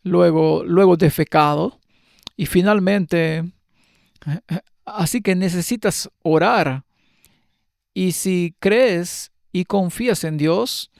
luego defecado y finalmente, así que necesitas orar. Y si crees y confías en Dios,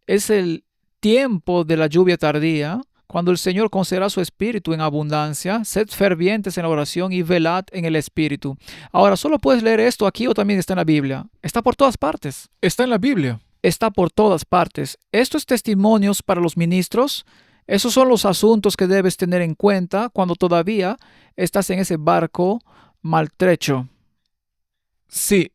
es el tiempo de la lluvia tardía, cuando el Señor concederá su espíritu en abundancia. Sed fervientes en la oración y velad en el espíritu. Ahora, solo puedes leer esto aquí o también está en la Biblia. Está por todas partes. Está en la Biblia. Está por todas partes. Estos testimonios para los ministros, esos son los asuntos que debes tener en cuenta cuando todavía estás en ese barco maltrecho. Sí.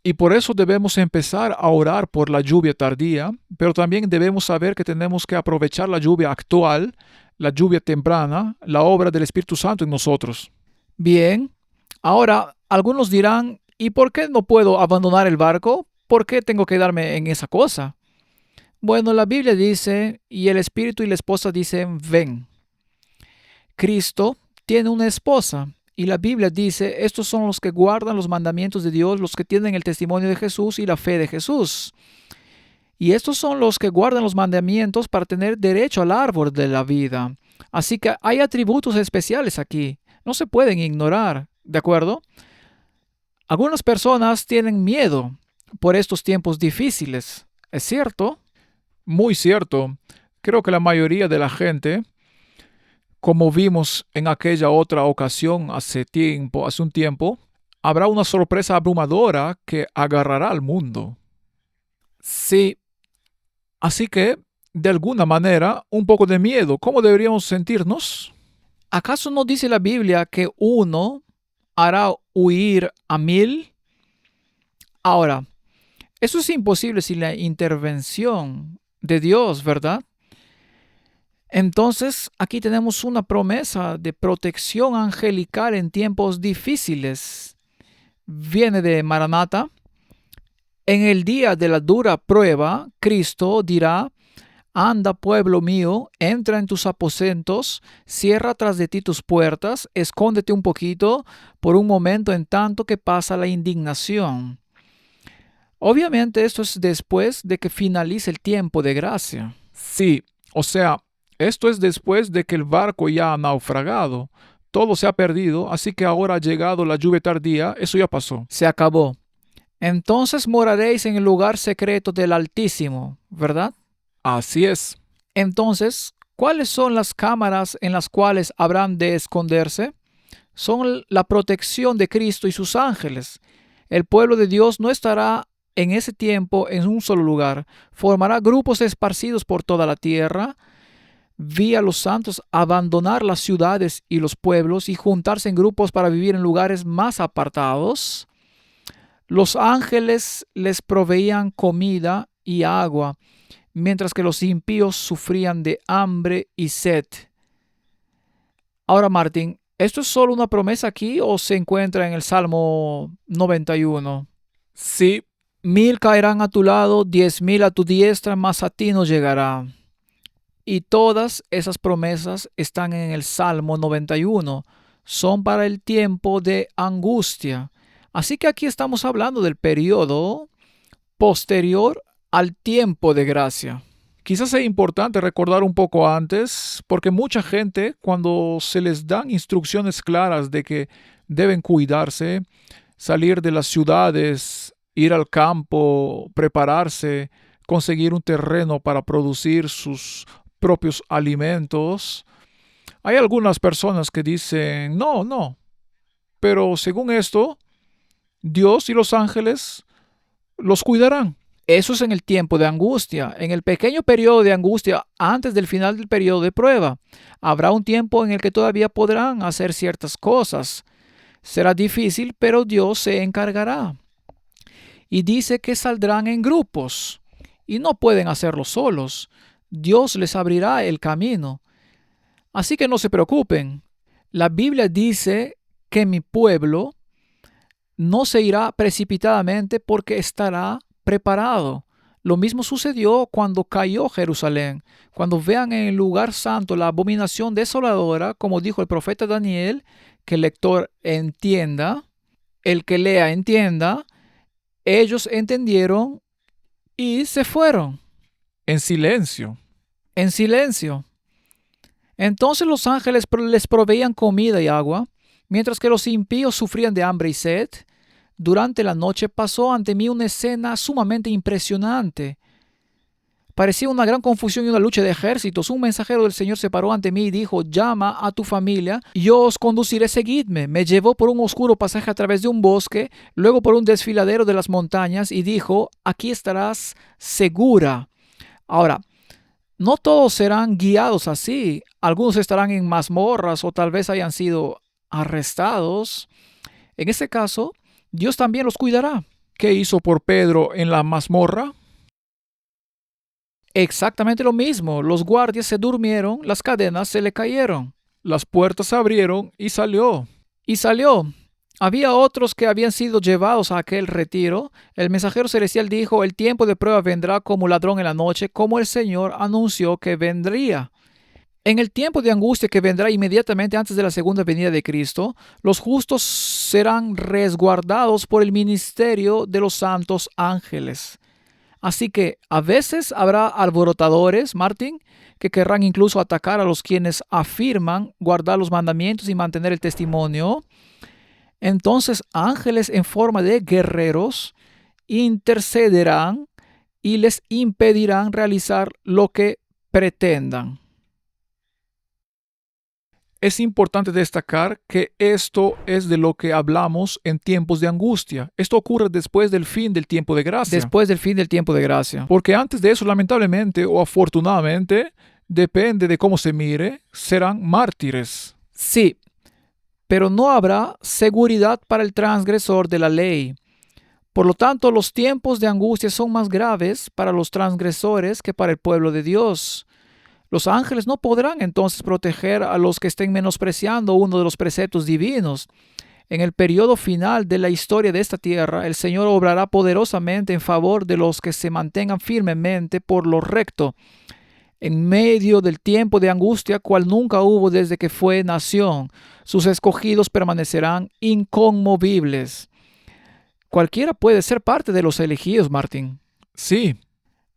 Y por eso debemos empezar a orar por la lluvia tardía, pero también debemos saber que tenemos que aprovechar la lluvia actual, la lluvia temprana, la obra del Espíritu Santo en nosotros. Bien, ahora algunos dirán, ¿y por qué no puedo abandonar el barco? ¿Por qué tengo que quedarme en esa cosa? Bueno, la Biblia dice, y el Espíritu y la esposa dicen, ven. Cristo tiene una esposa. Y la Biblia dice, estos son los que guardan los mandamientos de Dios, los que tienen el testimonio de Jesús y la fe de Jesús. Y estos son los que guardan los mandamientos para tener derecho al árbol de la vida. Así que hay atributos especiales aquí. No se pueden ignorar, ¿de acuerdo? Algunas personas tienen miedo por estos tiempos difíciles. ¿Es cierto? Muy cierto. Creo que la mayoría de la gente, como vimos en aquella otra ocasión hace un tiempo, habrá una sorpresa abrumadora que agarrará al mundo. Sí, Así que, de alguna manera, un poco de miedo. ¿Cómo deberíamos sentirnos? ¿Acaso no dice la Biblia que uno hará huir a 1000? Ahora, eso es imposible sin la intervención de Dios, ¿verdad? Entonces, aquí tenemos una promesa de protección angelical en tiempos difíciles. Viene de Maranata. En el día de la dura prueba, Cristo dirá: anda, pueblo mío, entra en tus aposentos, cierra tras de ti tus puertas, escóndete un poquito por un momento en tanto que pasa la indignación. Obviamente esto es después de que finalice el tiempo de gracia. Sí, o sea, esto es después de que el barco ya ha naufragado. Todo se ha perdido, así que ahora ha llegado la lluvia tardía, eso ya pasó. Se acabó. Entonces moraréis en el lugar secreto del Altísimo, ¿verdad? Así es. Entonces, ¿cuáles son las cámaras en las cuales habrán de esconderse? Son la protección de Cristo y sus ángeles. El pueblo de Dios no estará en ese tiempo en un solo lugar. Formará grupos esparcidos por toda la tierra. Vi a los santos abandonar las ciudades y los pueblos y juntarse en grupos para vivir en lugares más apartados. Los ángeles les proveían comida y agua, mientras que los impíos sufrían de hambre y sed. Ahora, Martín, ¿esto es solo una promesa aquí o se encuentra en el Salmo 91? Sí, 1000 caerán a tu lado, 10,000 a tu diestra, mas a ti no llegará. Y todas esas promesas están en el Salmo 91. Son para el tiempo de angustia. Así que aquí estamos hablando del periodo posterior al tiempo de gracia. quizás sea importante recordar un poco antes, porque mucha gente, cuando se les dan instrucciones claras de que deben cuidarse, salir de las ciudades, ir al campo, prepararse, conseguir un terreno para producir sus propios alimentos, hay algunas personas que dicen, no, no, pero según esto, Dios y los ángeles los cuidarán. Eso es en el tiempo de angustia, en el pequeño periodo de angustia antes del final del periodo de prueba. Habrá un tiempo en el que todavía podrán hacer ciertas cosas. Será difícil, pero Dios se encargará. Y dice que saldrán en grupos y no pueden hacerlo solos. Dios les abrirá el camino. Así que no se preocupen. La Biblia dice que mi pueblo no se irá precipitadamente porque estará preparado. Lo mismo sucedió cuando cayó Jerusalén. Cuando vean en el lugar santo la abominación desoladora, como dijo el profeta Daniel, que el lector entienda, el que lea entienda, ellos entendieron y se fueron En silencio. en silencio. Entonces los ángeles les proveían comida y agua, mientras que los impíos sufrían de hambre y sed. Durante la noche pasó ante mí una escena sumamente impresionante. Parecía una gran confusión y una lucha de ejércitos. Un mensajero del Señor se paró ante mí y dijo: llama a tu familia, y yo os conduciré, seguidme. Me llevó por un oscuro pasaje a través de un bosque, luego por un desfiladero de las montañas, y dijo: aquí estarás segura. Ahora, no todos serán guiados así. Algunos estarán en mazmorras o tal vez hayan sido arrestados. En ese caso, Dios también los cuidará. ¿Qué hizo por Pedro en la mazmorra? Exactamente lo mismo. Los guardias se durmieron, las cadenas se le cayeron. Las puertas se abrieron y salió. Y salió. Había otros que habían sido llevados a aquel retiro. El mensajero celestial dijo: el tiempo de prueba vendrá como ladrón en la noche, como el Señor anunció que vendría. En el tiempo de angustia que vendrá inmediatamente antes de la segunda venida de Cristo, los justos serán resguardados por el ministerio de los santos ángeles. Así que a veces habrá alborotadores, Martín, que querrán incluso atacar a los quienes afirman guardar los mandamientos y mantener el testimonio. Entonces ángeles en forma de guerreros intercederán y les impedirán realizar lo que pretendan. Es importante destacar que esto es de lo que hablamos en tiempos de angustia. Esto ocurre después del fin del tiempo de gracia. Después del fin del tiempo de gracia. Porque antes de eso, lamentablemente o afortunadamente, depende de cómo se mire, serán mártires. Sí, pero no habrá seguridad para el transgresor de la ley. Por lo tanto, los tiempos de angustia son más graves para los transgresores que para el pueblo de Dios. Los ángeles no podrán entonces proteger a los que estén menospreciando uno de los preceptos divinos. En el periodo final de la historia de esta tierra, el Señor obrará poderosamente en favor de los que se mantengan firmemente por lo recto, en medio del tiempo de angustia cual nunca hubo desde que fue nación. Sus escogidos permanecerán inconmovibles. Cualquiera puede ser parte de los elegidos, Martín. Sí,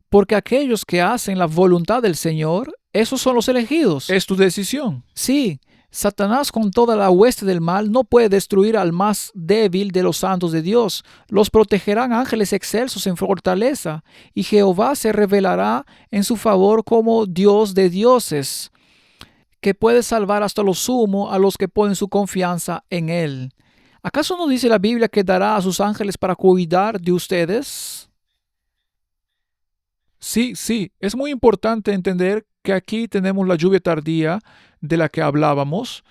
Porque aquellos que hacen la voluntad del Señor, esos son los elegidos. es tu decisión. Sí, Satanás con toda la hueste del mal no puede destruir al más débil de los santos de Dios. Los protegerán ángeles excelsos en fortaleza, y Jehová se revelará en su favor como Dios de dioses, que puede salvar hasta lo sumo a los que ponen su confianza en Él. ¿Acaso no dice la Biblia que dará a sus ángeles para cuidar de ustedes? Sí, sí, es muy importante entender que aquí tenemos la lluvia tardía de la que hablábamos.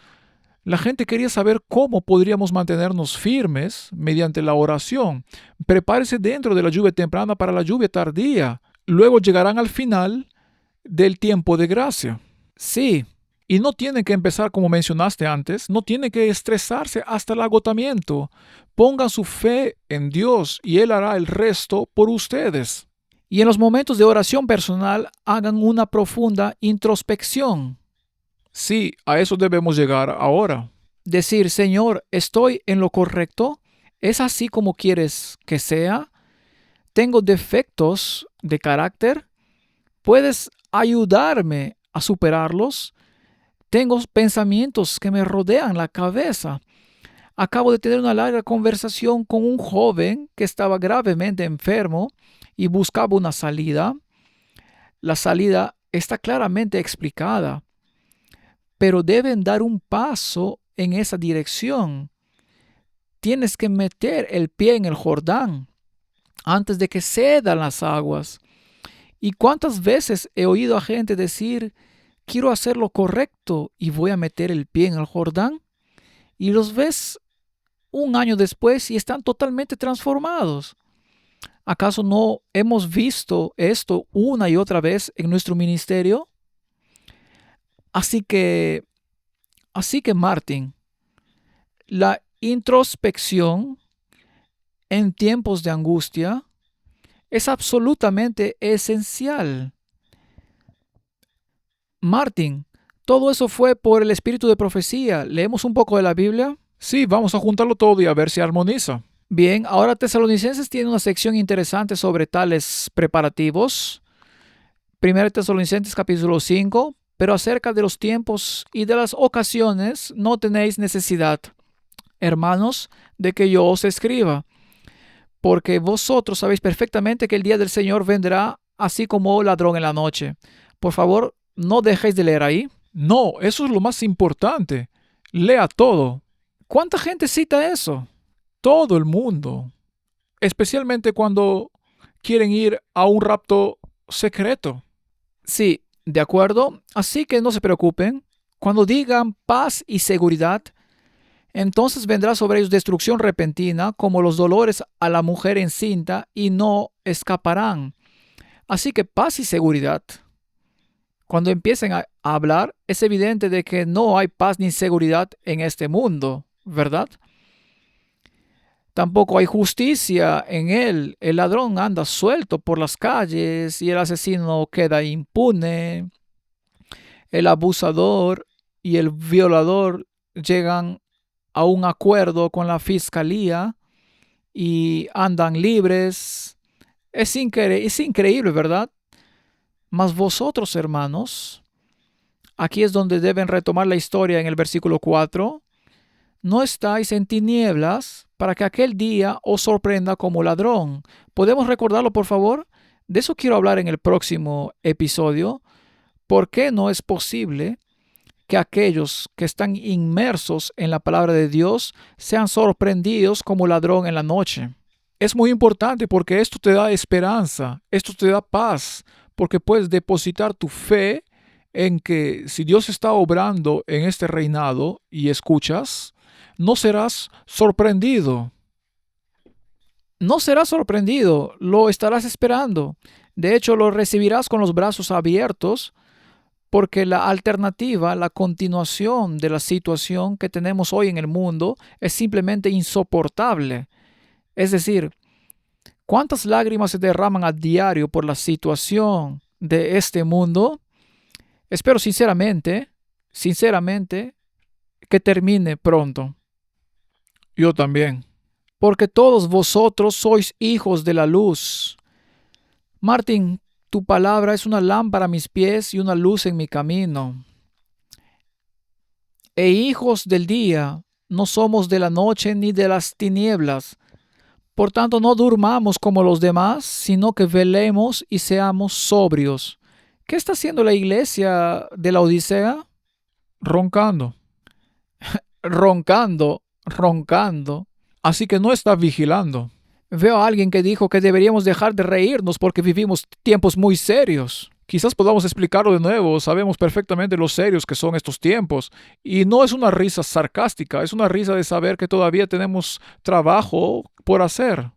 La gente quería saber cómo podríamos mantenernos firmes mediante la oración. Prepárese dentro de la lluvia temprana para la lluvia tardía. Luego llegarán al final del tiempo de gracia. Sí, Y no tienen que empezar como mencionaste antes, no tienen que estresarse hasta el agotamiento. Pongan su fe en Dios y Él hará el resto por ustedes. y en los momentos de oración personal hagan una profunda introspección. Sí, a eso debemos llegar ahora. Decir, Señor, ¿estoy en lo correcto? ¿Es así como quieres que sea? ¿Tengo defectos de carácter? ¿Puedes ayudarme a superarlos? Tengo pensamientos que me rodean la cabeza. Acabo de tener una larga conversación con un joven que estaba gravemente enfermo y buscaba una salida. La salida está claramente explicada, pero deben dar un paso en esa dirección. Tienes que meter el pie en el Jordán antes de que cedan las aguas. ¿Y cuántas veces he oído a gente decir, quiero hacer lo correcto y voy a meter el pie en el Jordán? Y los ves un año después y están totalmente transformados. ¿Acaso no hemos visto esto una y otra vez en nuestro ministerio? Así que, Martín, la introspección en tiempos de angustia es absolutamente esencial. Martín, todo eso fue por el espíritu de profecía. ¿Leemos un poco de la Biblia? Sí, vamos a juntarlo todo y a ver si armoniza. Bien, ahora Tesalonicenses tiene una sección interesante sobre tales preparativos. 1 Tesalonicenses capítulo 5, pero acerca de los tiempos y de las ocasiones no tenéis necesidad, hermanos, de que yo os escriba, porque vosotros sabéis perfectamente que el día del Señor vendrá así como ladrón en la noche. Por favor, no dejéis de leer ahí. No, eso es lo más importante. Lea todo, ¿Cuánta gente cita eso? todo el mundo, especialmente cuando quieren ir a un rapto secreto. Sí, de acuerdo. Así que no se preocupen. Cuando digan paz y seguridad, entonces vendrá sobre ellos destrucción repentina, como los dolores a la mujer encinta, y no escaparán. Así que paz y seguridad. Cuando empiecen a hablar, es evidente de que no hay paz ni seguridad en este mundo, ¿verdad? Tampoco hay justicia en él. El ladrón anda suelto por las calles y el asesino queda impune. El abusador y el violador llegan a un acuerdo con la fiscalía y andan libres. Es increíble, ¿verdad? Mas vosotros, hermanos, aquí es donde deben retomar la historia en el versículo 4. No estáis en tinieblas para que aquel día os sorprenda como ladrón. ¿Podemos recordarlo, por favor? De eso quiero hablar en el próximo episodio. ¿Por qué no es posible que aquellos que están inmersos en la palabra de Dios sean sorprendidos como ladrón en la noche? Es muy importante porque esto te da esperanza, esto te da paz, porque puedes depositar tu fe en que si Dios está obrando en este reinado y escuchas, no serás sorprendido. No serás sorprendido, lo estarás esperando. De hecho, lo recibirás con los brazos abiertos, porque la alternativa, la continuación de la situación que tenemos hoy en el mundo es simplemente insoportable. Es decir, ¿cuántas lágrimas se derraman a diario por la situación de este mundo? Espero sinceramente, que termine pronto. Yo también. Porque todos vosotros sois hijos de la luz. Martín, tu palabra es una lámpara a mis pies y una luz en mi camino. E hijos del día, no somos de la noche ni de las tinieblas. Por tanto, no durmamos como los demás, sino que velemos y seamos sobrios. ¿Qué está haciendo la iglesia de la Odisea? Roncando. Roncando. Así que no está vigilando. Veo a alguien que dijo que deberíamos dejar de reírnos porque vivimos tiempos muy serios. Quizás podamos explicarlo de nuevo. Sabemos perfectamente lo serios que son estos tiempos. Y no es una risa sarcástica, es una risa de saber que todavía tenemos trabajo por hacer.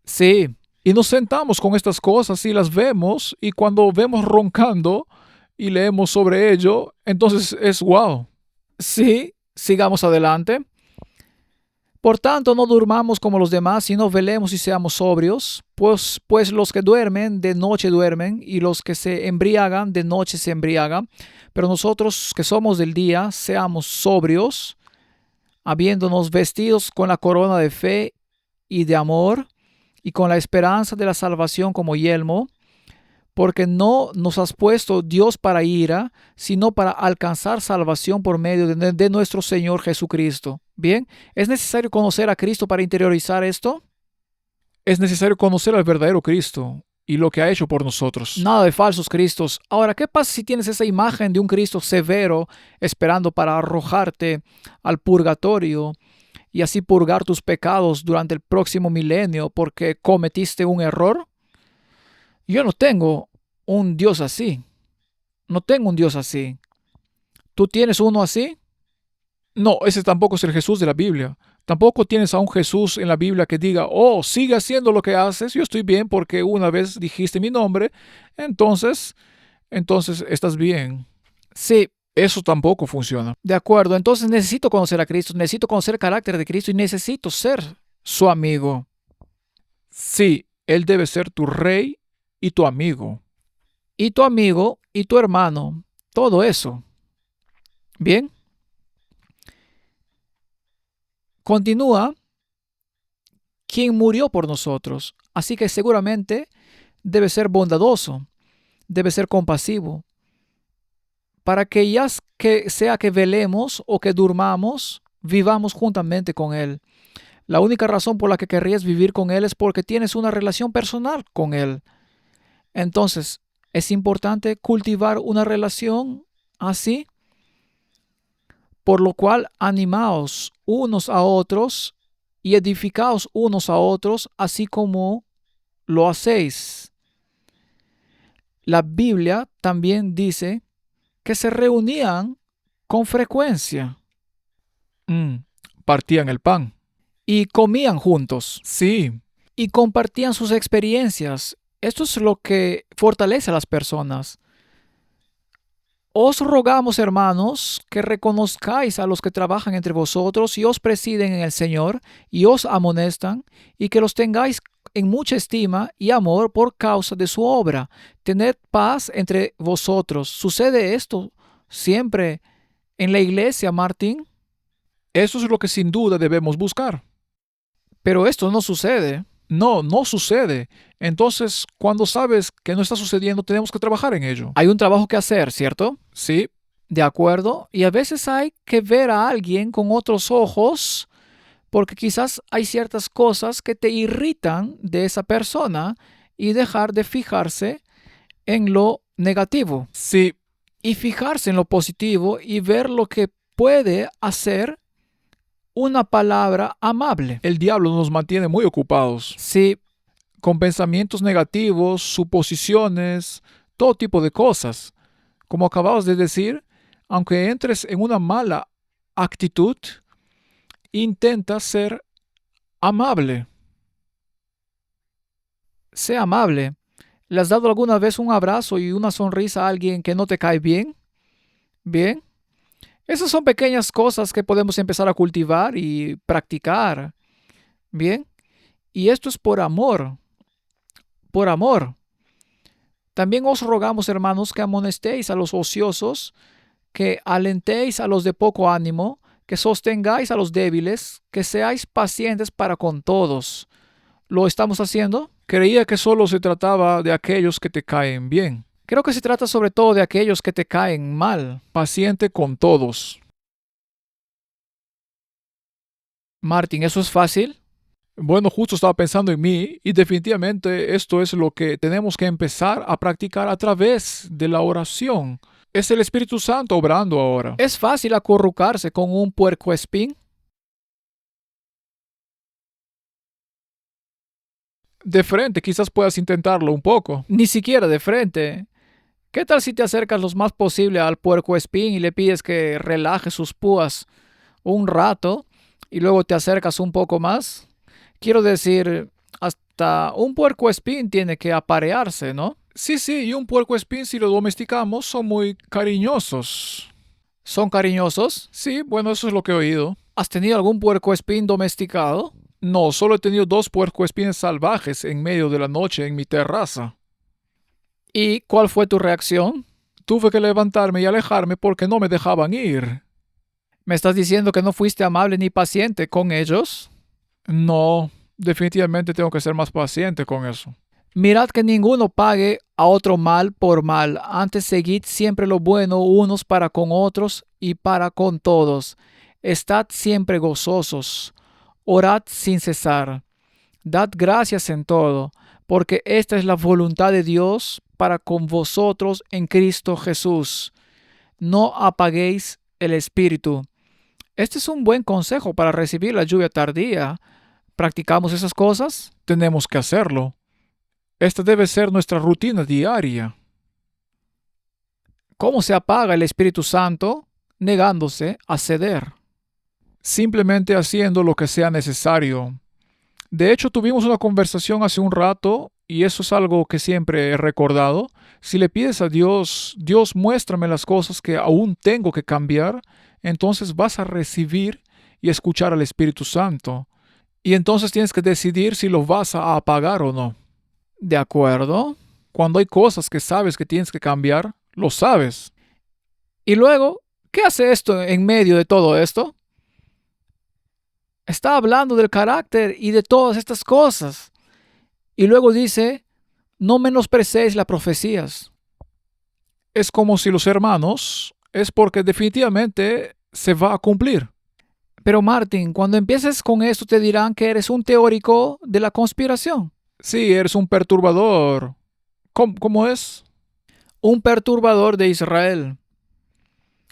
Sí, Y nos sentamos con estas cosas y las vemos, y cuando vemos roncando y leemos sobre ello, entonces es wow. sí, sigamos adelante. Por tanto, no durmamos como los demás, sino velemos y seamos sobrios, pues los que duermen, de noche duermen, y los que se embriagan, de noche se embriagan. Pero nosotros que somos del día, seamos sobrios, habiéndonos vestidos con la corona de fe y de amor, y con la esperanza de la salvación como yelmo, porque no nos has puesto Dios para ira, sino para alcanzar salvación por medio de nuestro Señor Jesucristo. Bien, ¿es necesario conocer a Cristo para interiorizar esto? Es necesario conocer al verdadero Cristo y lo que ha hecho por nosotros. Nada de falsos Cristos. Ahora, ¿qué pasa si tienes esa imagen de un Cristo severo esperando para arrojarte al purgatorio y así purgar tus pecados durante el próximo milenio porque cometiste un error? Yo no tengo un Dios así. No tengo un Dios así. ¿Tú tienes uno así? No, ese tampoco es el Jesús de la Biblia. Tampoco tienes a un Jesús en la Biblia que diga, oh, sigue haciendo lo que haces, yo estoy bien porque una vez dijiste mi nombre, entonces estás bien. Sí, Eso tampoco funciona. de acuerdo. Entonces necesito conocer a Cristo, necesito conocer el carácter de Cristo y necesito ser su amigo. Sí, Él debe ser tu rey y tu amigo. Y tu amigo y tu hermano. Todo eso. Bien. Continúa quien murió por nosotros. Así que seguramente debe ser bondadoso, debe ser compasivo, para que ya que sea que velemos o que durmamos, vivamos juntamente con Él. La única razón por la que querrías vivir con Él es porque tienes una relación personal con Él. Entonces, es importante cultivar una relación así, por lo cual animaos unos a otros y edificaos unos a otros, así como lo hacéis. La Biblia también dice que se reunían con frecuencia Mm, Partían el pan. y comían juntos Sí, y compartían sus experiencias. Esto es lo que fortalece a las personas. Os rogamos, hermanos, que reconozcáis a los que trabajan entre vosotros y os presiden en el Señor y os amonestan, y que los tengáis en mucha estima y amor por causa de su obra. Tened paz entre vosotros. ¿Sucede esto siempre en la iglesia, Martín? eso es lo que sin duda debemos buscar. Pero esto no sucede. No, no sucede. Entonces, cuando sabes que no está sucediendo, tenemos que trabajar en ello. Hay un trabajo que hacer, ¿cierto? Sí, De acuerdo. Y a veces hay que ver a alguien con otros ojos, porque quizás hay ciertas cosas que te irritan de esa persona y dejar de fijarse en lo negativo sí, y fijarse en lo positivo y ver lo que puede hacer una palabra amable. el diablo nos mantiene muy ocupados Sí, con pensamientos negativos, suposiciones, todo tipo de cosas. Como acababas de decir, aunque entres en una mala actitud, intenta ser amable. Sé amable. ¿Le has dado alguna vez un abrazo y una sonrisa a alguien que no te cae bien? Bien. Esas son pequeñas cosas que podemos empezar a cultivar y practicar. Bien. Y esto es por amor. Por amor. También os rogamos, hermanos, que amonestéis a los ociosos, que alentéis a los de poco ánimo, que sostengáis a los débiles, que seáis pacientes para con todos. ¿Lo estamos haciendo? Creía que solo se trataba de aquellos que te caen bien. Creo que se trata sobre todo de aquellos que te caen mal. Paciente con todos. Martín, ¿eso es fácil? Bueno, justo estaba pensando en mí y definitivamente esto es lo que tenemos que empezar a practicar a través de la oración. Es el Espíritu Santo obrando ahora. ¿Es fácil acurrucarse con un puercoespín? De frente, quizás puedas intentarlo un poco. Ni siquiera de frente. ¿Qué tal si te acercas lo más posible al puercoespín y le pides que relaje sus púas un rato y luego te acercas un poco más? Quiero decir, hasta un puercoespín tiene que aparearse, ¿no? Sí, y un puercoespín, si lo domesticamos, son muy cariñosos. ¿Son cariñosos? Sí, bueno, eso es lo que he oído. ¿Has tenido algún puercoespín domesticado? No, solo he tenido 2 puercoespines salvajes en medio de la noche en mi terraza. ¿Y cuál fue tu reacción? Tuve que levantarme y alejarme porque no me dejaban ir. ¿Me estás diciendo que no fuiste amable ni paciente con ellos? No, definitivamente tengo que ser más paciente con eso. Mirad que ninguno pague a otro mal por mal, antes seguid siempre lo bueno unos para con otros y para con todos. Estad siempre gozosos, orad sin cesar, dad gracias en todo, porque esta es la voluntad de Dios para con vosotros en Cristo Jesús. No apaguéis el espíritu. Este es un buen consejo para recibir la lluvia tardía. ¿Practicamos esas cosas? Tenemos que hacerlo. Esta debe ser nuestra rutina diaria. ¿Cómo se apaga el Espíritu Santo? Negándose a ceder. Simplemente haciendo lo que sea necesario. De hecho, tuvimos una conversación hace un rato y eso es algo que siempre he recordado. Si le pides a Dios, Dios muéstrame las cosas que aún tengo que cambiar, entonces vas a recibir y escuchar al Espíritu Santo. Y entonces tienes que decidir si lo vas a apagar o no. ¿De acuerdo? Cuando hay cosas que sabes que tienes que cambiar, lo sabes. Y luego, ¿qué hace esto en medio de todo esto? Está hablando del carácter y de todas estas cosas. Y luego dice, no menosprecéis las profecías. Es como si los hermanos, es porque definitivamente se va a cumplir. Pero Martín, cuando empieces con esto te dirán que eres un teórico de la conspiración. Sí, eres un perturbador. ¿Cómo es? Un perturbador de Israel.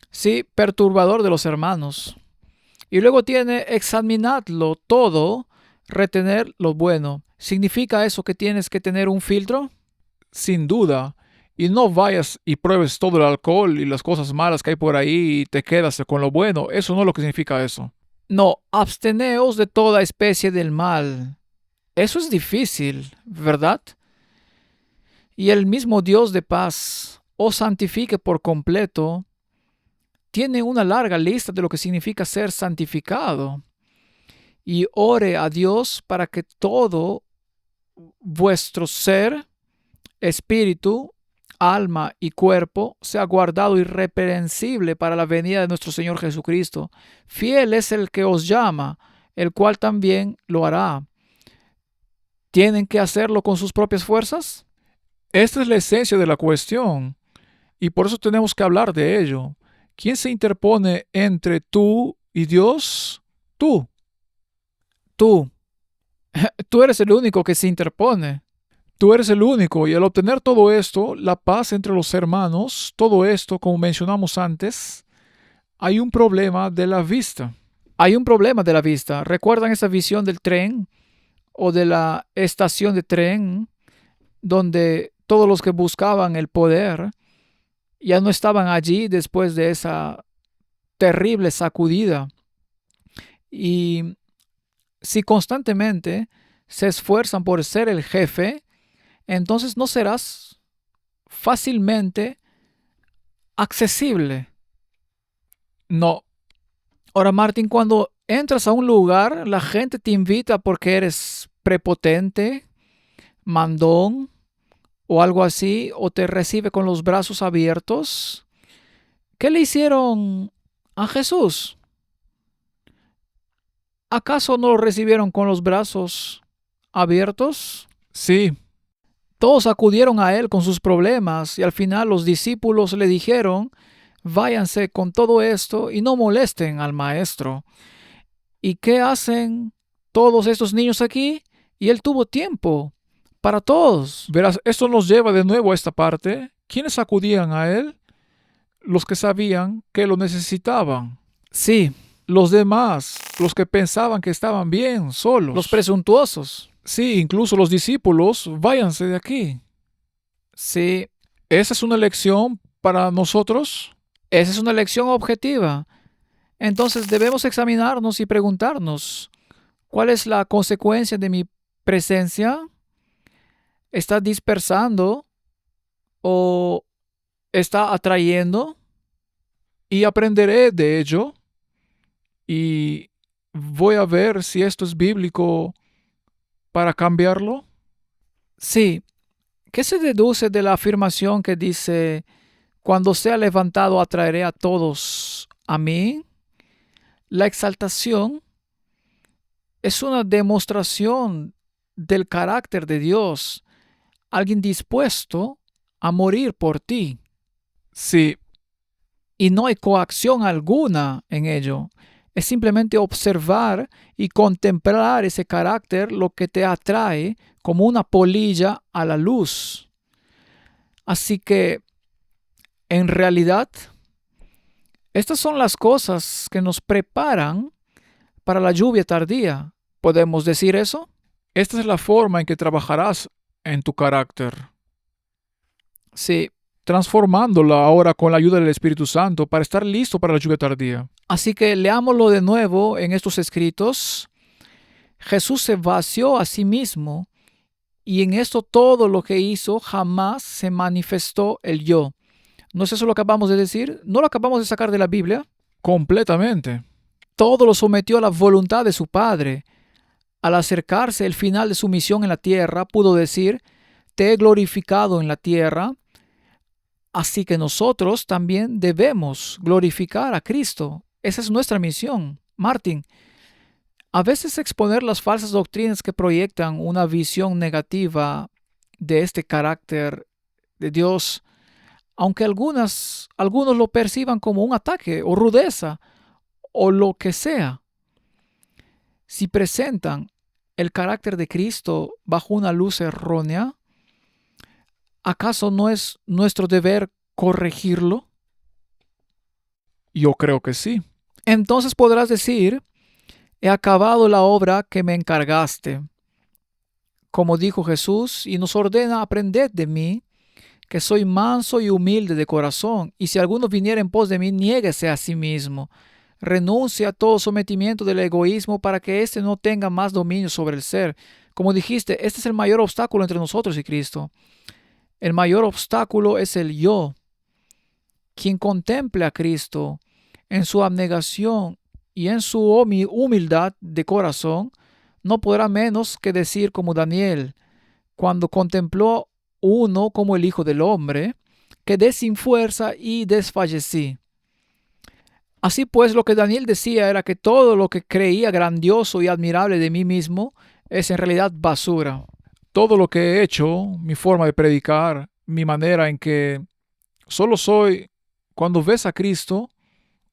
Sí, perturbador de los hermanos. Y luego tiene examinadlo todo, retener lo bueno. ¿Significa eso que tienes que tener un filtro? Sin duda. Y no vayas y pruebes todo el alcohol y las cosas malas que hay por ahí y te quedas con lo bueno. Eso no es lo que significa eso. No, absteneos de toda especie del mal. Eso es difícil, ¿verdad? Y el mismo Dios de paz os santifique por completo. Tiene una larga lista de lo que significa ser santificado. Y ore a Dios para que todo vuestro ser, espíritu, alma y cuerpo sea guardado irreprensible para la venida de nuestro Señor Jesucristo. Fiel es el que os llama, el cual también lo hará. ¿Tienen que hacerlo con sus propias fuerzas? Esta es la esencia de la cuestión. Y por eso tenemos que hablar de ello. ¿Quién se interpone entre tú y Dios? Tú. Tú. Tú eres el único que se interpone. Tú eres el único y al obtener todo esto, la paz entre los hermanos, todo esto, como mencionamos antes, hay un problema de la vista. Hay un problema de la vista. ¿Recuerdan esa visión del tren o de la estación de tren donde todos los que buscaban el poder ya no estaban allí después de esa terrible sacudida. Y si constantemente se esfuerzan por ser el jefe, entonces no serás fácilmente accesible. No, Ahora, Martín, cuando entras a un lugar, la gente te invita porque eres prepotente, mandón o algo así, o te recibe con los brazos abiertos. ¿Qué le hicieron a Jesús? ¿Acaso no lo recibieron con los brazos abiertos? sí, Todos acudieron a él con sus problemas y al final los discípulos le dijeron, váyanse con todo esto y no molesten al maestro. ¿Y qué hacen todos estos niños aquí? Y él tuvo tiempo para todos. verás, esto nos lleva de nuevo a esta parte. ¿Quiénes acudían a él? Los que sabían que lo necesitaban. Sí, Los demás, los que pensaban que estaban bien, solos. los presuntuosos. Sí, incluso los discípulos, váyanse de aquí. Sí, Esa es una lección para nosotros. esa es una lección objetiva. Entonces debemos examinarnos y preguntarnos, ¿cuál es la consecuencia de mi presencia? ¿Está dispersando o está atrayendo? Y aprenderé de ello. Y voy a ver si esto es bíblico para cambiarlo. Sí. ¿Qué se deduce de la afirmación que dice, cuando sea levantado atraeré a todos a mí? La exaltación es una demostración del carácter de Dios, alguien dispuesto a morir por ti. Sí, Y no hay coacción alguna en ello. Es simplemente observar y contemplar ese carácter lo que te atrae como una polilla a la luz. Así que, en realidad, estas son las cosas que nos preparan para la lluvia tardía. ¿Podemos decir eso? esta es la forma en que trabajarás en tu carácter, Sí. transformándola ahora con la ayuda del Espíritu Santo para estar listo para la lluvia tardía. Así que leámoslo de nuevo en estos escritos. Jesús se vació a sí mismo y en esto todo lo que hizo jamás se manifestó el yo. ¿No es eso lo que acabamos de decir? ¿No lo acabamos de sacar de la Biblia? Completamente. Todo lo sometió a la voluntad de su Padre. Al acercarse el final de su misión en la tierra, pudo decir, te he glorificado en la tierra, así que nosotros también debemos glorificar a Cristo. Esa es nuestra misión. Martín, a veces exponer las falsas doctrinas que proyectan una visión negativa de este carácter de Dios, aunque algunos lo perciban como un ataque o rudeza o lo que sea, si presentan el carácter de Cristo bajo una luz errónea, ¿acaso no es nuestro deber corregirlo? Yo creo que sí. Entonces podrás decir, he acabado la obra que me encargaste. Como dijo Jesús, y nos ordena, aprended de mí, que soy manso y humilde de corazón, y si alguno viniera en pos de mí, niéguese a sí mismo. Renuncie a todo sometimiento del egoísmo para que éste no tenga más dominio sobre el ser. Como dijiste, este es el mayor obstáculo entre nosotros y Cristo. El mayor obstáculo es el yo. Quien contemple a Cristo en su abnegación y en su humildad de corazón, no podrá menos que decir como Daniel, cuando contempló uno como el Hijo del Hombre, quedé sin fuerza y desfallecí. Así pues, lo que Daniel decía era que todo lo que creía grandioso y admirable de mí mismo es en realidad basura. Todo lo que he hecho, mi forma de predicar, mi manera en que solo soy, cuando ves a Cristo,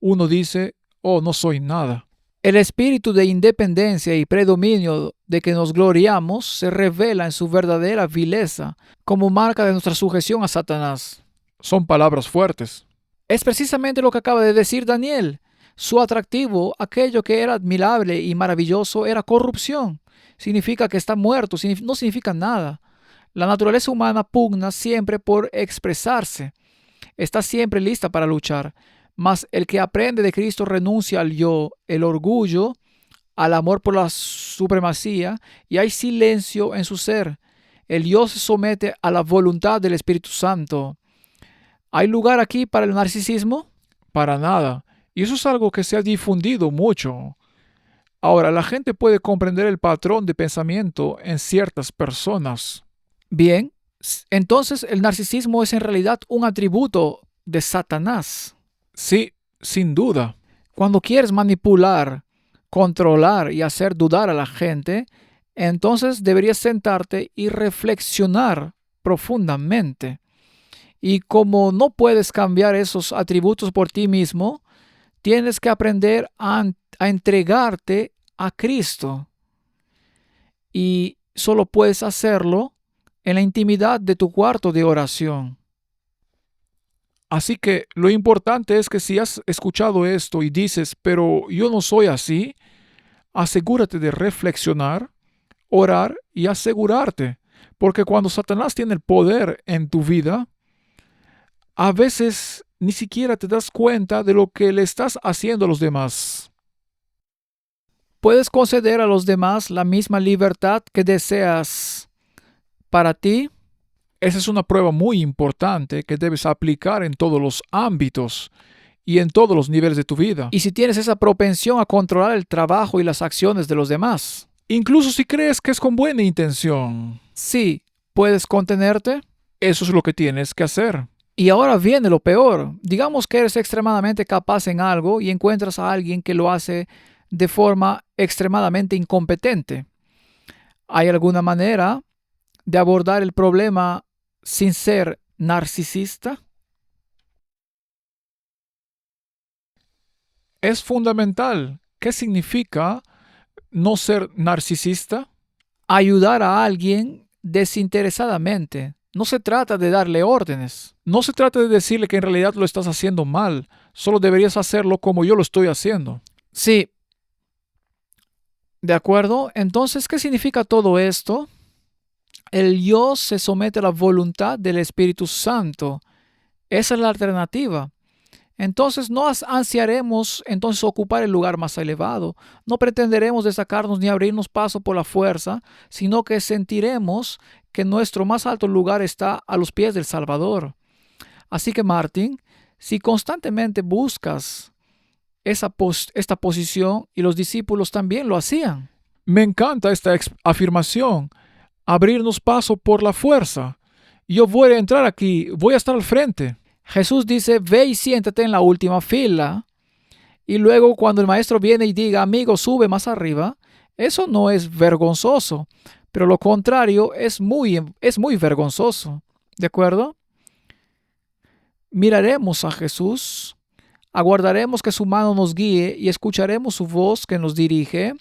uno dice, oh, no soy nada. El espíritu de independencia y predominio de que nos gloriamos se revela en su verdadera vileza como marca de nuestra sujeción a Satanás. Son palabras fuertes. Es precisamente lo que acaba de decir Daniel. Su atractivo, aquello que era admirable y maravilloso, era corrupción. Significa que está muerto, no significa nada. La naturaleza humana pugna siempre por expresarse. está siempre lista para luchar. Mas el que aprende de Cristo renuncia al yo, el orgullo, al amor por la supremacía, y hay silencio en su ser. El yo se somete a la voluntad del Espíritu Santo. ¿Hay lugar aquí para el narcisismo? Para nada. Y eso es algo que se ha difundido mucho. Ahora, la gente puede comprender el patrón de pensamiento en ciertas personas. Bien, entonces el narcisismo es en realidad un atributo de Satanás. Sí, sin duda. Cuando quieres manipular, controlar y hacer dudar a la gente, entonces deberías sentarte y reflexionar profundamente. Y como no puedes cambiar esos atributos por ti mismo, tienes que aprender a entregarte a Cristo. Y solo puedes hacerlo en la intimidad de tu cuarto de oración. Así que lo importante es que si has escuchado esto y dices, pero yo no soy así, asegúrate de reflexionar, orar y asegurarte. Porque cuando Satanás tiene el poder en tu vida, a veces ni siquiera te das cuenta de lo que le estás haciendo a los demás. Puedes conceder a los demás la misma libertad que deseas para ti. Esa es una prueba muy importante que debes aplicar en todos los ámbitos y en todos los niveles de tu vida. Y si tienes esa propensión a controlar el trabajo y las acciones de los demás. Incluso si crees que es con buena intención. Sí, puedes contenerte. Eso es lo que tienes que hacer. Y ahora viene lo peor. Digamos que eres extremadamente capaz en algo y encuentras a alguien que lo hace de forma extremadamente incompetente. ¿Hay alguna manera de abordar el problema sin ser narcisista? Es fundamental. ¿Qué significa no ser narcisista? Ayudar a alguien desinteresadamente. No se trata de darle órdenes. No se trata de decirle que en realidad lo estás haciendo mal, solo deberías hacerlo como yo lo estoy haciendo. Sí. ¿De acuerdo? Entonces, ¿qué significa todo esto? El yo se somete a la voluntad del Espíritu Santo. Esa es la alternativa. Entonces no ansiaremos entonces ocupar el lugar más elevado. No pretenderemos destacarnos ni abrirnos paso por la fuerza, sino que sentiremos que nuestro más alto lugar está a los pies del Salvador. Así que, Martín, si constantemente buscas esta posición, y los discípulos también lo hacían. Me encanta esta afirmación. Abrirnos paso por la fuerza. Yo voy a entrar aquí, voy a estar al frente. Jesús dice, ve y siéntate en la última fila. Y luego cuando el maestro viene y diga, amigo, sube más arriba, eso no es vergonzoso. Pero lo contrario es muy vergonzoso. ¿De acuerdo? Miraremos a Jesús, aguardaremos que su mano nos guíe y escucharemos su voz que nos dirige.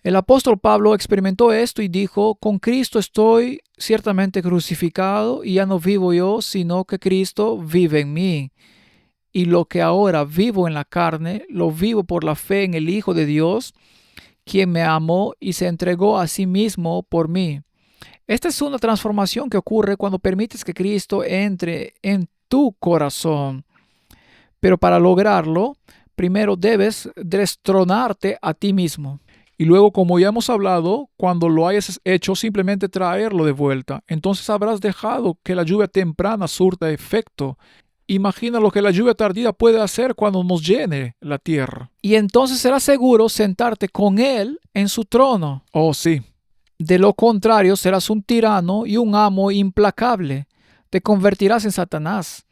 El apóstol Pablo experimentó esto y dijo, con Cristo estoy ciertamente crucificado y ya no vivo yo, sino que Cristo vive en mí. Y lo que ahora vivo en la carne, lo vivo por la fe en el Hijo de Dios, quien me amó y se entregó a sí mismo por mí. Esta es una transformación que ocurre cuando permites que Cristo entre en tu corazón. Pero para lograrlo, primero debes destronarte a ti mismo. Y luego, como ya hemos hablado, cuando lo hayas hecho, simplemente traerlo de vuelta. Entonces habrás dejado que la lluvia temprana surta efecto. Imagina lo que la lluvia tardía puede hacer cuando nos llene la tierra. Y entonces serás seguro sentarte con Él en su trono. Oh, sí. De lo contrario, serás un tirano y un amo implacable. Te convertirás en Satanás.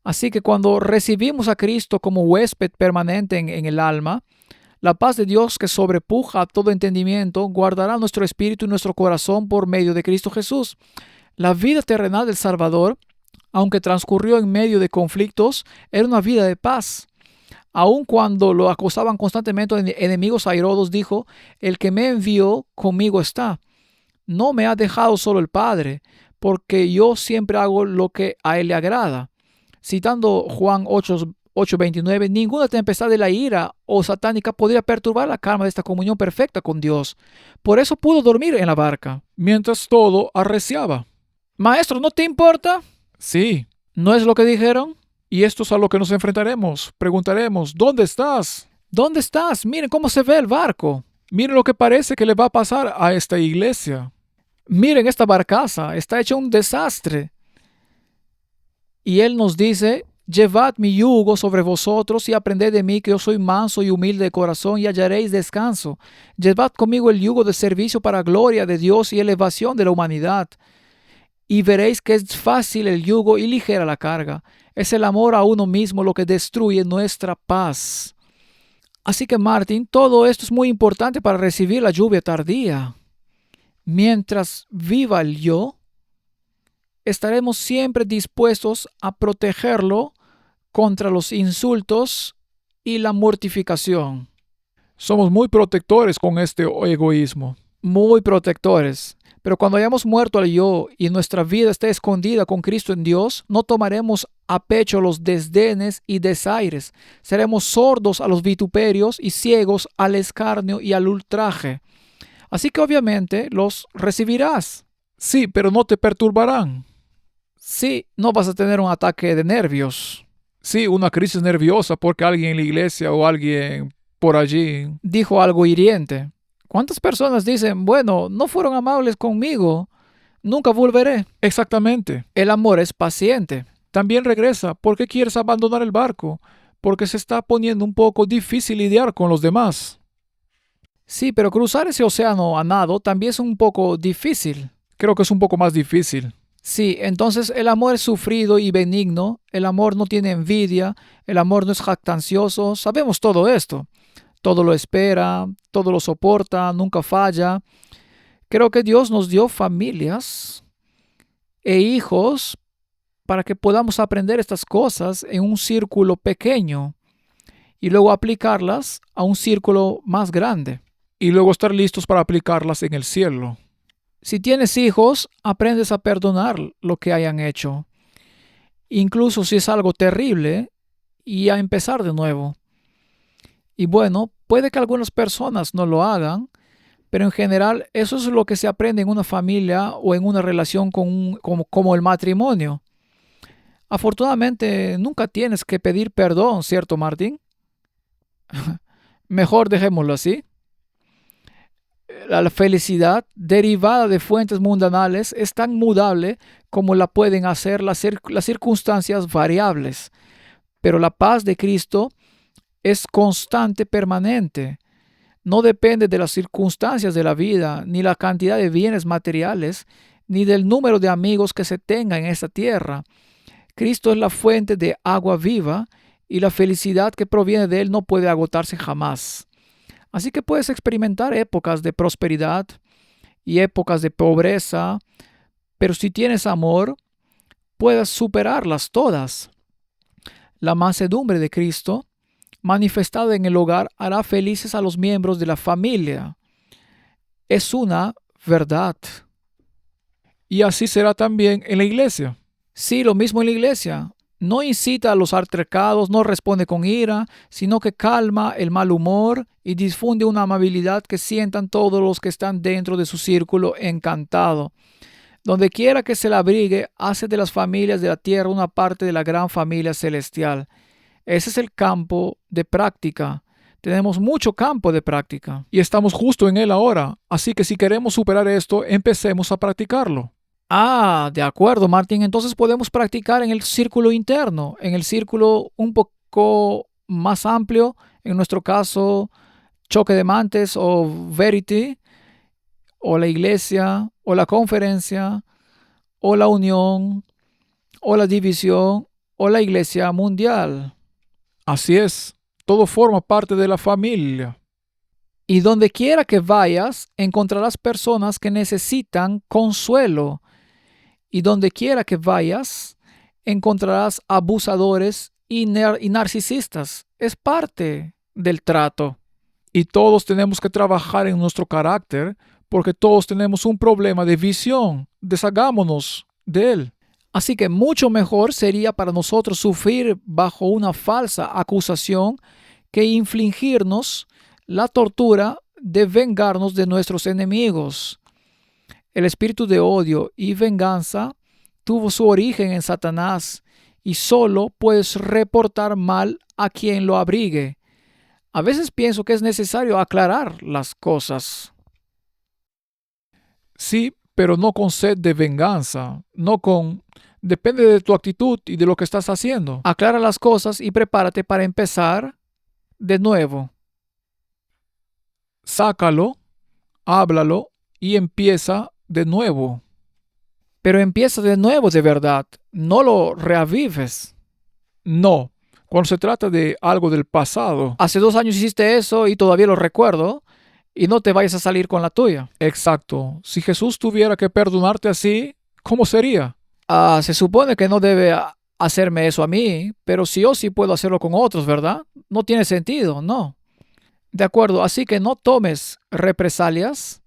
Así que cuando recibimos a Cristo como huésped permanente en el alma, la paz de Dios que sobrepuja a todo entendimiento guardará nuestro espíritu y nuestro corazón por medio de Cristo Jesús. La vida terrenal del Salvador, aunque transcurrió en medio de conflictos, era una vida de paz. Aun cuando lo acosaban constantemente enemigos airosos, dijo, el que me envió conmigo está. No me ha dejado solo el Padre, porque yo siempre hago lo que a Él le agrada. Citando Juan 8:29, ninguna tempestad de la ira o satánica podría perturbar la calma de esta comunión perfecta con Dios. Por eso pudo dormir en la barca. Mientras todo arreciaba. Maestro, ¿no te importa? Sí. ¿No es lo que dijeron? Y esto es a lo que nos enfrentaremos. Preguntaremos, ¿dónde estás? ¿Dónde estás? Miren cómo se ve el barco. Miren lo que parece que le va a pasar a esta iglesia. Miren esta barcaza, está hecha un desastre. Y Él nos dice, llevad mi yugo sobre vosotros y aprended de mí que yo soy manso y humilde de corazón y hallaréis descanso. Llevad conmigo el yugo de servicio para gloria de Dios y elevación de la humanidad. Y veréis que es fácil el yugo y ligera la carga. Es el amor a uno mismo lo que destruye nuestra paz. Así que Martín, todo esto es muy importante para recibir la lluvia tardía. Mientras viva el yo, estaremos siempre dispuestos a protegerlo contra los insultos y la mortificación. Somos muy protectores con este egoísmo. Muy protectores. Pero cuando hayamos muerto al yo y nuestra vida esté escondida con Cristo en Dios, no tomaremos a pecho los desdenes y desaires. Seremos sordos a los vituperios y ciegos al escarnio y al ultraje. Así que obviamente los recibirás. Sí, pero no te perturbarán. Sí, no vas a tener un ataque de nervios. Sí, una crisis nerviosa porque alguien en la iglesia o alguien por allí dijo algo hiriente. ¿Cuántas personas dicen, bueno, no fueron amables conmigo, nunca volveré? Exactamente. El amor es paciente. También regresa. ¿Por qué quieres abandonar el barco? Porque se está poniendo un poco difícil lidiar con los demás. Sí, pero cruzar ese océano a nado también es un poco difícil. Creo que es un poco más difícil. Sí, entonces el amor es sufrido y benigno, el amor no tiene envidia, el amor no es jactancioso, sabemos todo esto. Todo lo espera, todo lo soporta, nunca falla. Creo que Dios nos dio familias e hijos para que podamos aprender estas cosas en un círculo pequeño y luego aplicarlas a un círculo más grande. Y luego estar listos para aplicarlas en el cielo. Si tienes hijos, aprendes a perdonar lo que hayan hecho, incluso si es algo terrible, y a empezar de nuevo. Y bueno, puede que algunas personas no lo hagan, pero en general eso es lo que se aprende en una familia o en una relación como el matrimonio. Afortunadamente nunca tienes que pedir perdón, ¿cierto, Martín? Mejor dejémoslo así. La felicidad derivada de fuentes mundanales es tan mudable como la pueden hacer las circunstancias variables. Pero la paz de Cristo es constante, permanente. No depende de las circunstancias de la vida, ni la cantidad de bienes materiales, ni del número de amigos que se tenga en esta tierra. Cristo es la fuente de agua viva y la felicidad que proviene de Él no puede agotarse jamás. Así que puedes experimentar épocas de prosperidad y épocas de pobreza, pero si tienes amor, puedes superarlas todas. La mansedumbre de Cristo, manifestada en el hogar, hará felices a los miembros de la familia. Es una verdad. Y así será también en la iglesia. Sí, lo mismo en la iglesia. No incita a los altercados, no responde con ira, sino que calma el mal humor y difunde una amabilidad que sientan todos los que están dentro de su círculo encantado. Donde quiera que se la abrigue, hace de las familias de la tierra una parte de la gran familia celestial. Ese es el campo de práctica. Tenemos mucho campo de práctica. Y estamos justo en él ahora. Así que si queremos superar esto, empecemos a practicarlo. Ah, de acuerdo, Martín. Entonces podemos practicar en el círculo interno, en el círculo un poco más amplio, en nuestro caso, Choque de Mantes o Verity, o la iglesia, o la conferencia, o la unión, o la división, o la iglesia mundial. Así es, todo forma parte de la familia. Y donde quiera que vayas, encontrarás personas que necesitan consuelo. Y donde quiera que vayas, encontrarás abusadores y narcisistas. Es parte del trato. Y todos tenemos que trabajar en nuestro carácter porque todos tenemos un problema de visión. Deshagámonos de él. Así que mucho mejor sería para nosotros sufrir bajo una falsa acusación que infligirnos la tortura de vengarnos de nuestros enemigos. El espíritu de odio y venganza tuvo su origen en Satanás y solo puedes reportar mal a quien lo abrigue. A veces pienso que es necesario aclarar las cosas. Sí, pero no con sed de venganza, no con... Depende de tu actitud y de lo que estás haciendo. Aclara las cosas y prepárate para empezar de nuevo. Sácalo, háblalo y empieza de nuevo. Pero empieza de nuevo de verdad. No lo reavives. No, cuando se trata de algo del pasado. Hace 2 años hiciste eso y todavía lo recuerdo. Y no te vayas a salir con la tuya. Exacto. Si Jesús tuviera que perdonarte así, ¿cómo sería? Se supone que no debe hacerme eso a mí, pero si yo sí puedo hacerlo con otros, ¿verdad? No tiene sentido, no. De acuerdo, así que no tomes represalias.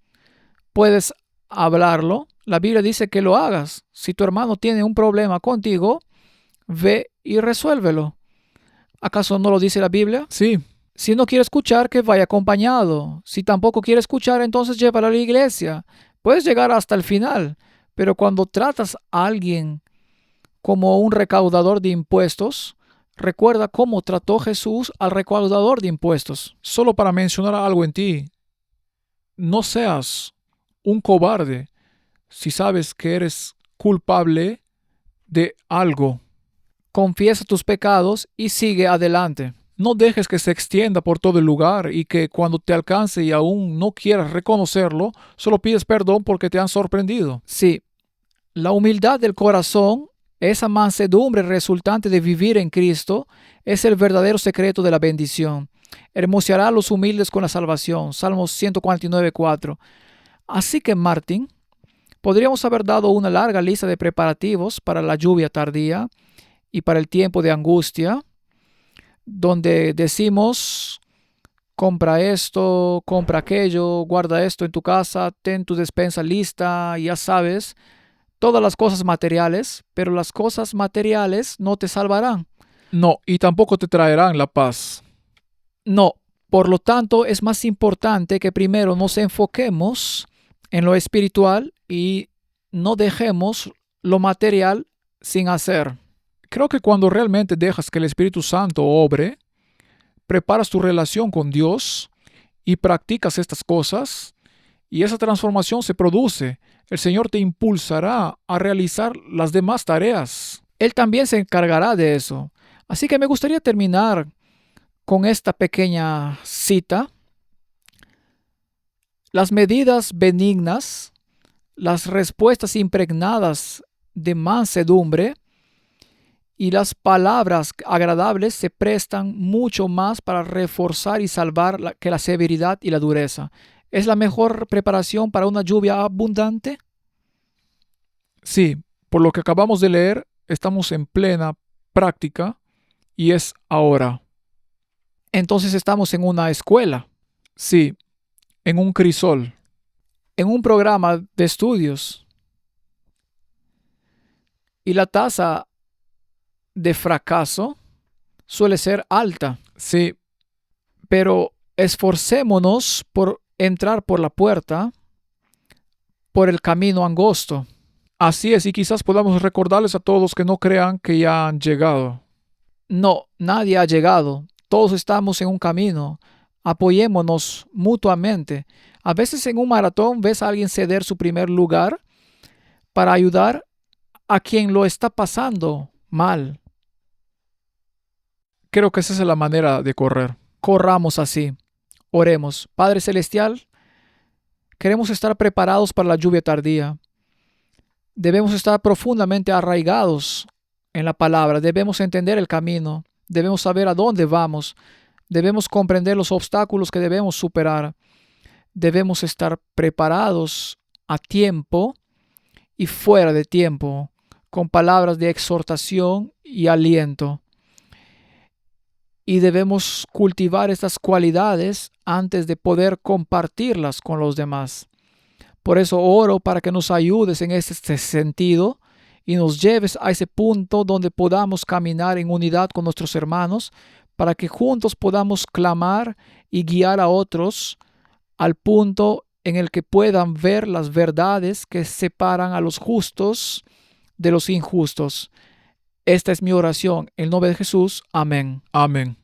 Puedes hablarlo. La Biblia dice que lo hagas. Si tu hermano tiene un problema contigo, ve y resuélvelo. ¿Acaso no lo dice la Biblia? Sí, Si no quiere escuchar, que vaya acompañado. Si tampoco quiere escuchar, entonces llévalo a la iglesia. Puedes llegar hasta el final, pero cuando tratas a alguien como un recaudador de impuestos, recuerda cómo trató Jesús al recaudador de impuestos. solo para mencionar algo en ti. No seas un cobarde si sabes que eres culpable de algo. Confiesa tus pecados y sigue adelante. No dejes que se extienda por todo el lugar y que cuando te alcance y aún no quieras reconocerlo, solo pides perdón porque te han sorprendido. Sí, la humildad del corazón, esa mansedumbre resultante de vivir en Cristo, es el verdadero secreto de la bendición. Hermoseará a los humildes con la salvación. Salmos 149:4. Así que, Martín, podríamos haber dado una larga lista de preparativos para la lluvia tardía y para el tiempo de angustia, donde decimos: compra esto, compra aquello, guarda esto en tu casa, ten tu despensa lista, ya sabes, todas las cosas materiales, pero las cosas materiales no te salvarán. No, y tampoco te traerán la paz. No, por lo tanto es más importante que primero nos enfoquemos en lo espiritual y no dejemos lo material sin hacer. Creo que cuando realmente dejas que el Espíritu Santo obre, preparas tu relación con Dios y practicas estas cosas, y esa transformación se produce. El Señor te impulsará a realizar las demás tareas. Él también se encargará de eso. Así que me gustaría terminar con esta pequeña cita. Las medidas benignas, las respuestas impregnadas de mansedumbre y las palabras agradables se prestan mucho más para reforzar y salvar que la severidad y la dureza. ¿Es la mejor preparación para una lluvia abundante? Sí, por lo que acabamos de leer, estamos en plena práctica y es ahora. Entonces estamos en una escuela, Sí, en un crisol. en un programa de estudios. Y la tasa de fracaso suele ser alta, Sí, pero esforcémonos por entrar por la puerta, por el camino angosto. así es, y quizás podamos recordarles a todos que no crean que ya han llegado. No, nadie ha llegado. Todos estamos en un camino. Apoyémonos mutuamente. A veces en un maratón ves a alguien ceder su primer lugar para ayudar a quien lo está pasando mal. Creo que esa es la manera de correr. Corramos así. Oremos. Padre Celestial, queremos estar preparados para la lluvia tardía. Debemos estar profundamente arraigados en la palabra. Debemos entender el camino. Debemos saber a dónde vamos. Debemos comprender los obstáculos que debemos superar. Debemos estar preparados a tiempo y fuera de tiempo, con palabras de exhortación y aliento. Y debemos cultivar estas cualidades antes de poder compartirlas con los demás. Por eso oro para que nos ayudes en este sentido y nos lleves a ese punto donde podamos caminar en unidad con nuestros hermanos, para que juntos podamos clamar y guiar a otros al punto en el que puedan ver las verdades que separan a los justos de los injustos. Esta es mi oración. En el nombre de Jesús. Amén. Amén.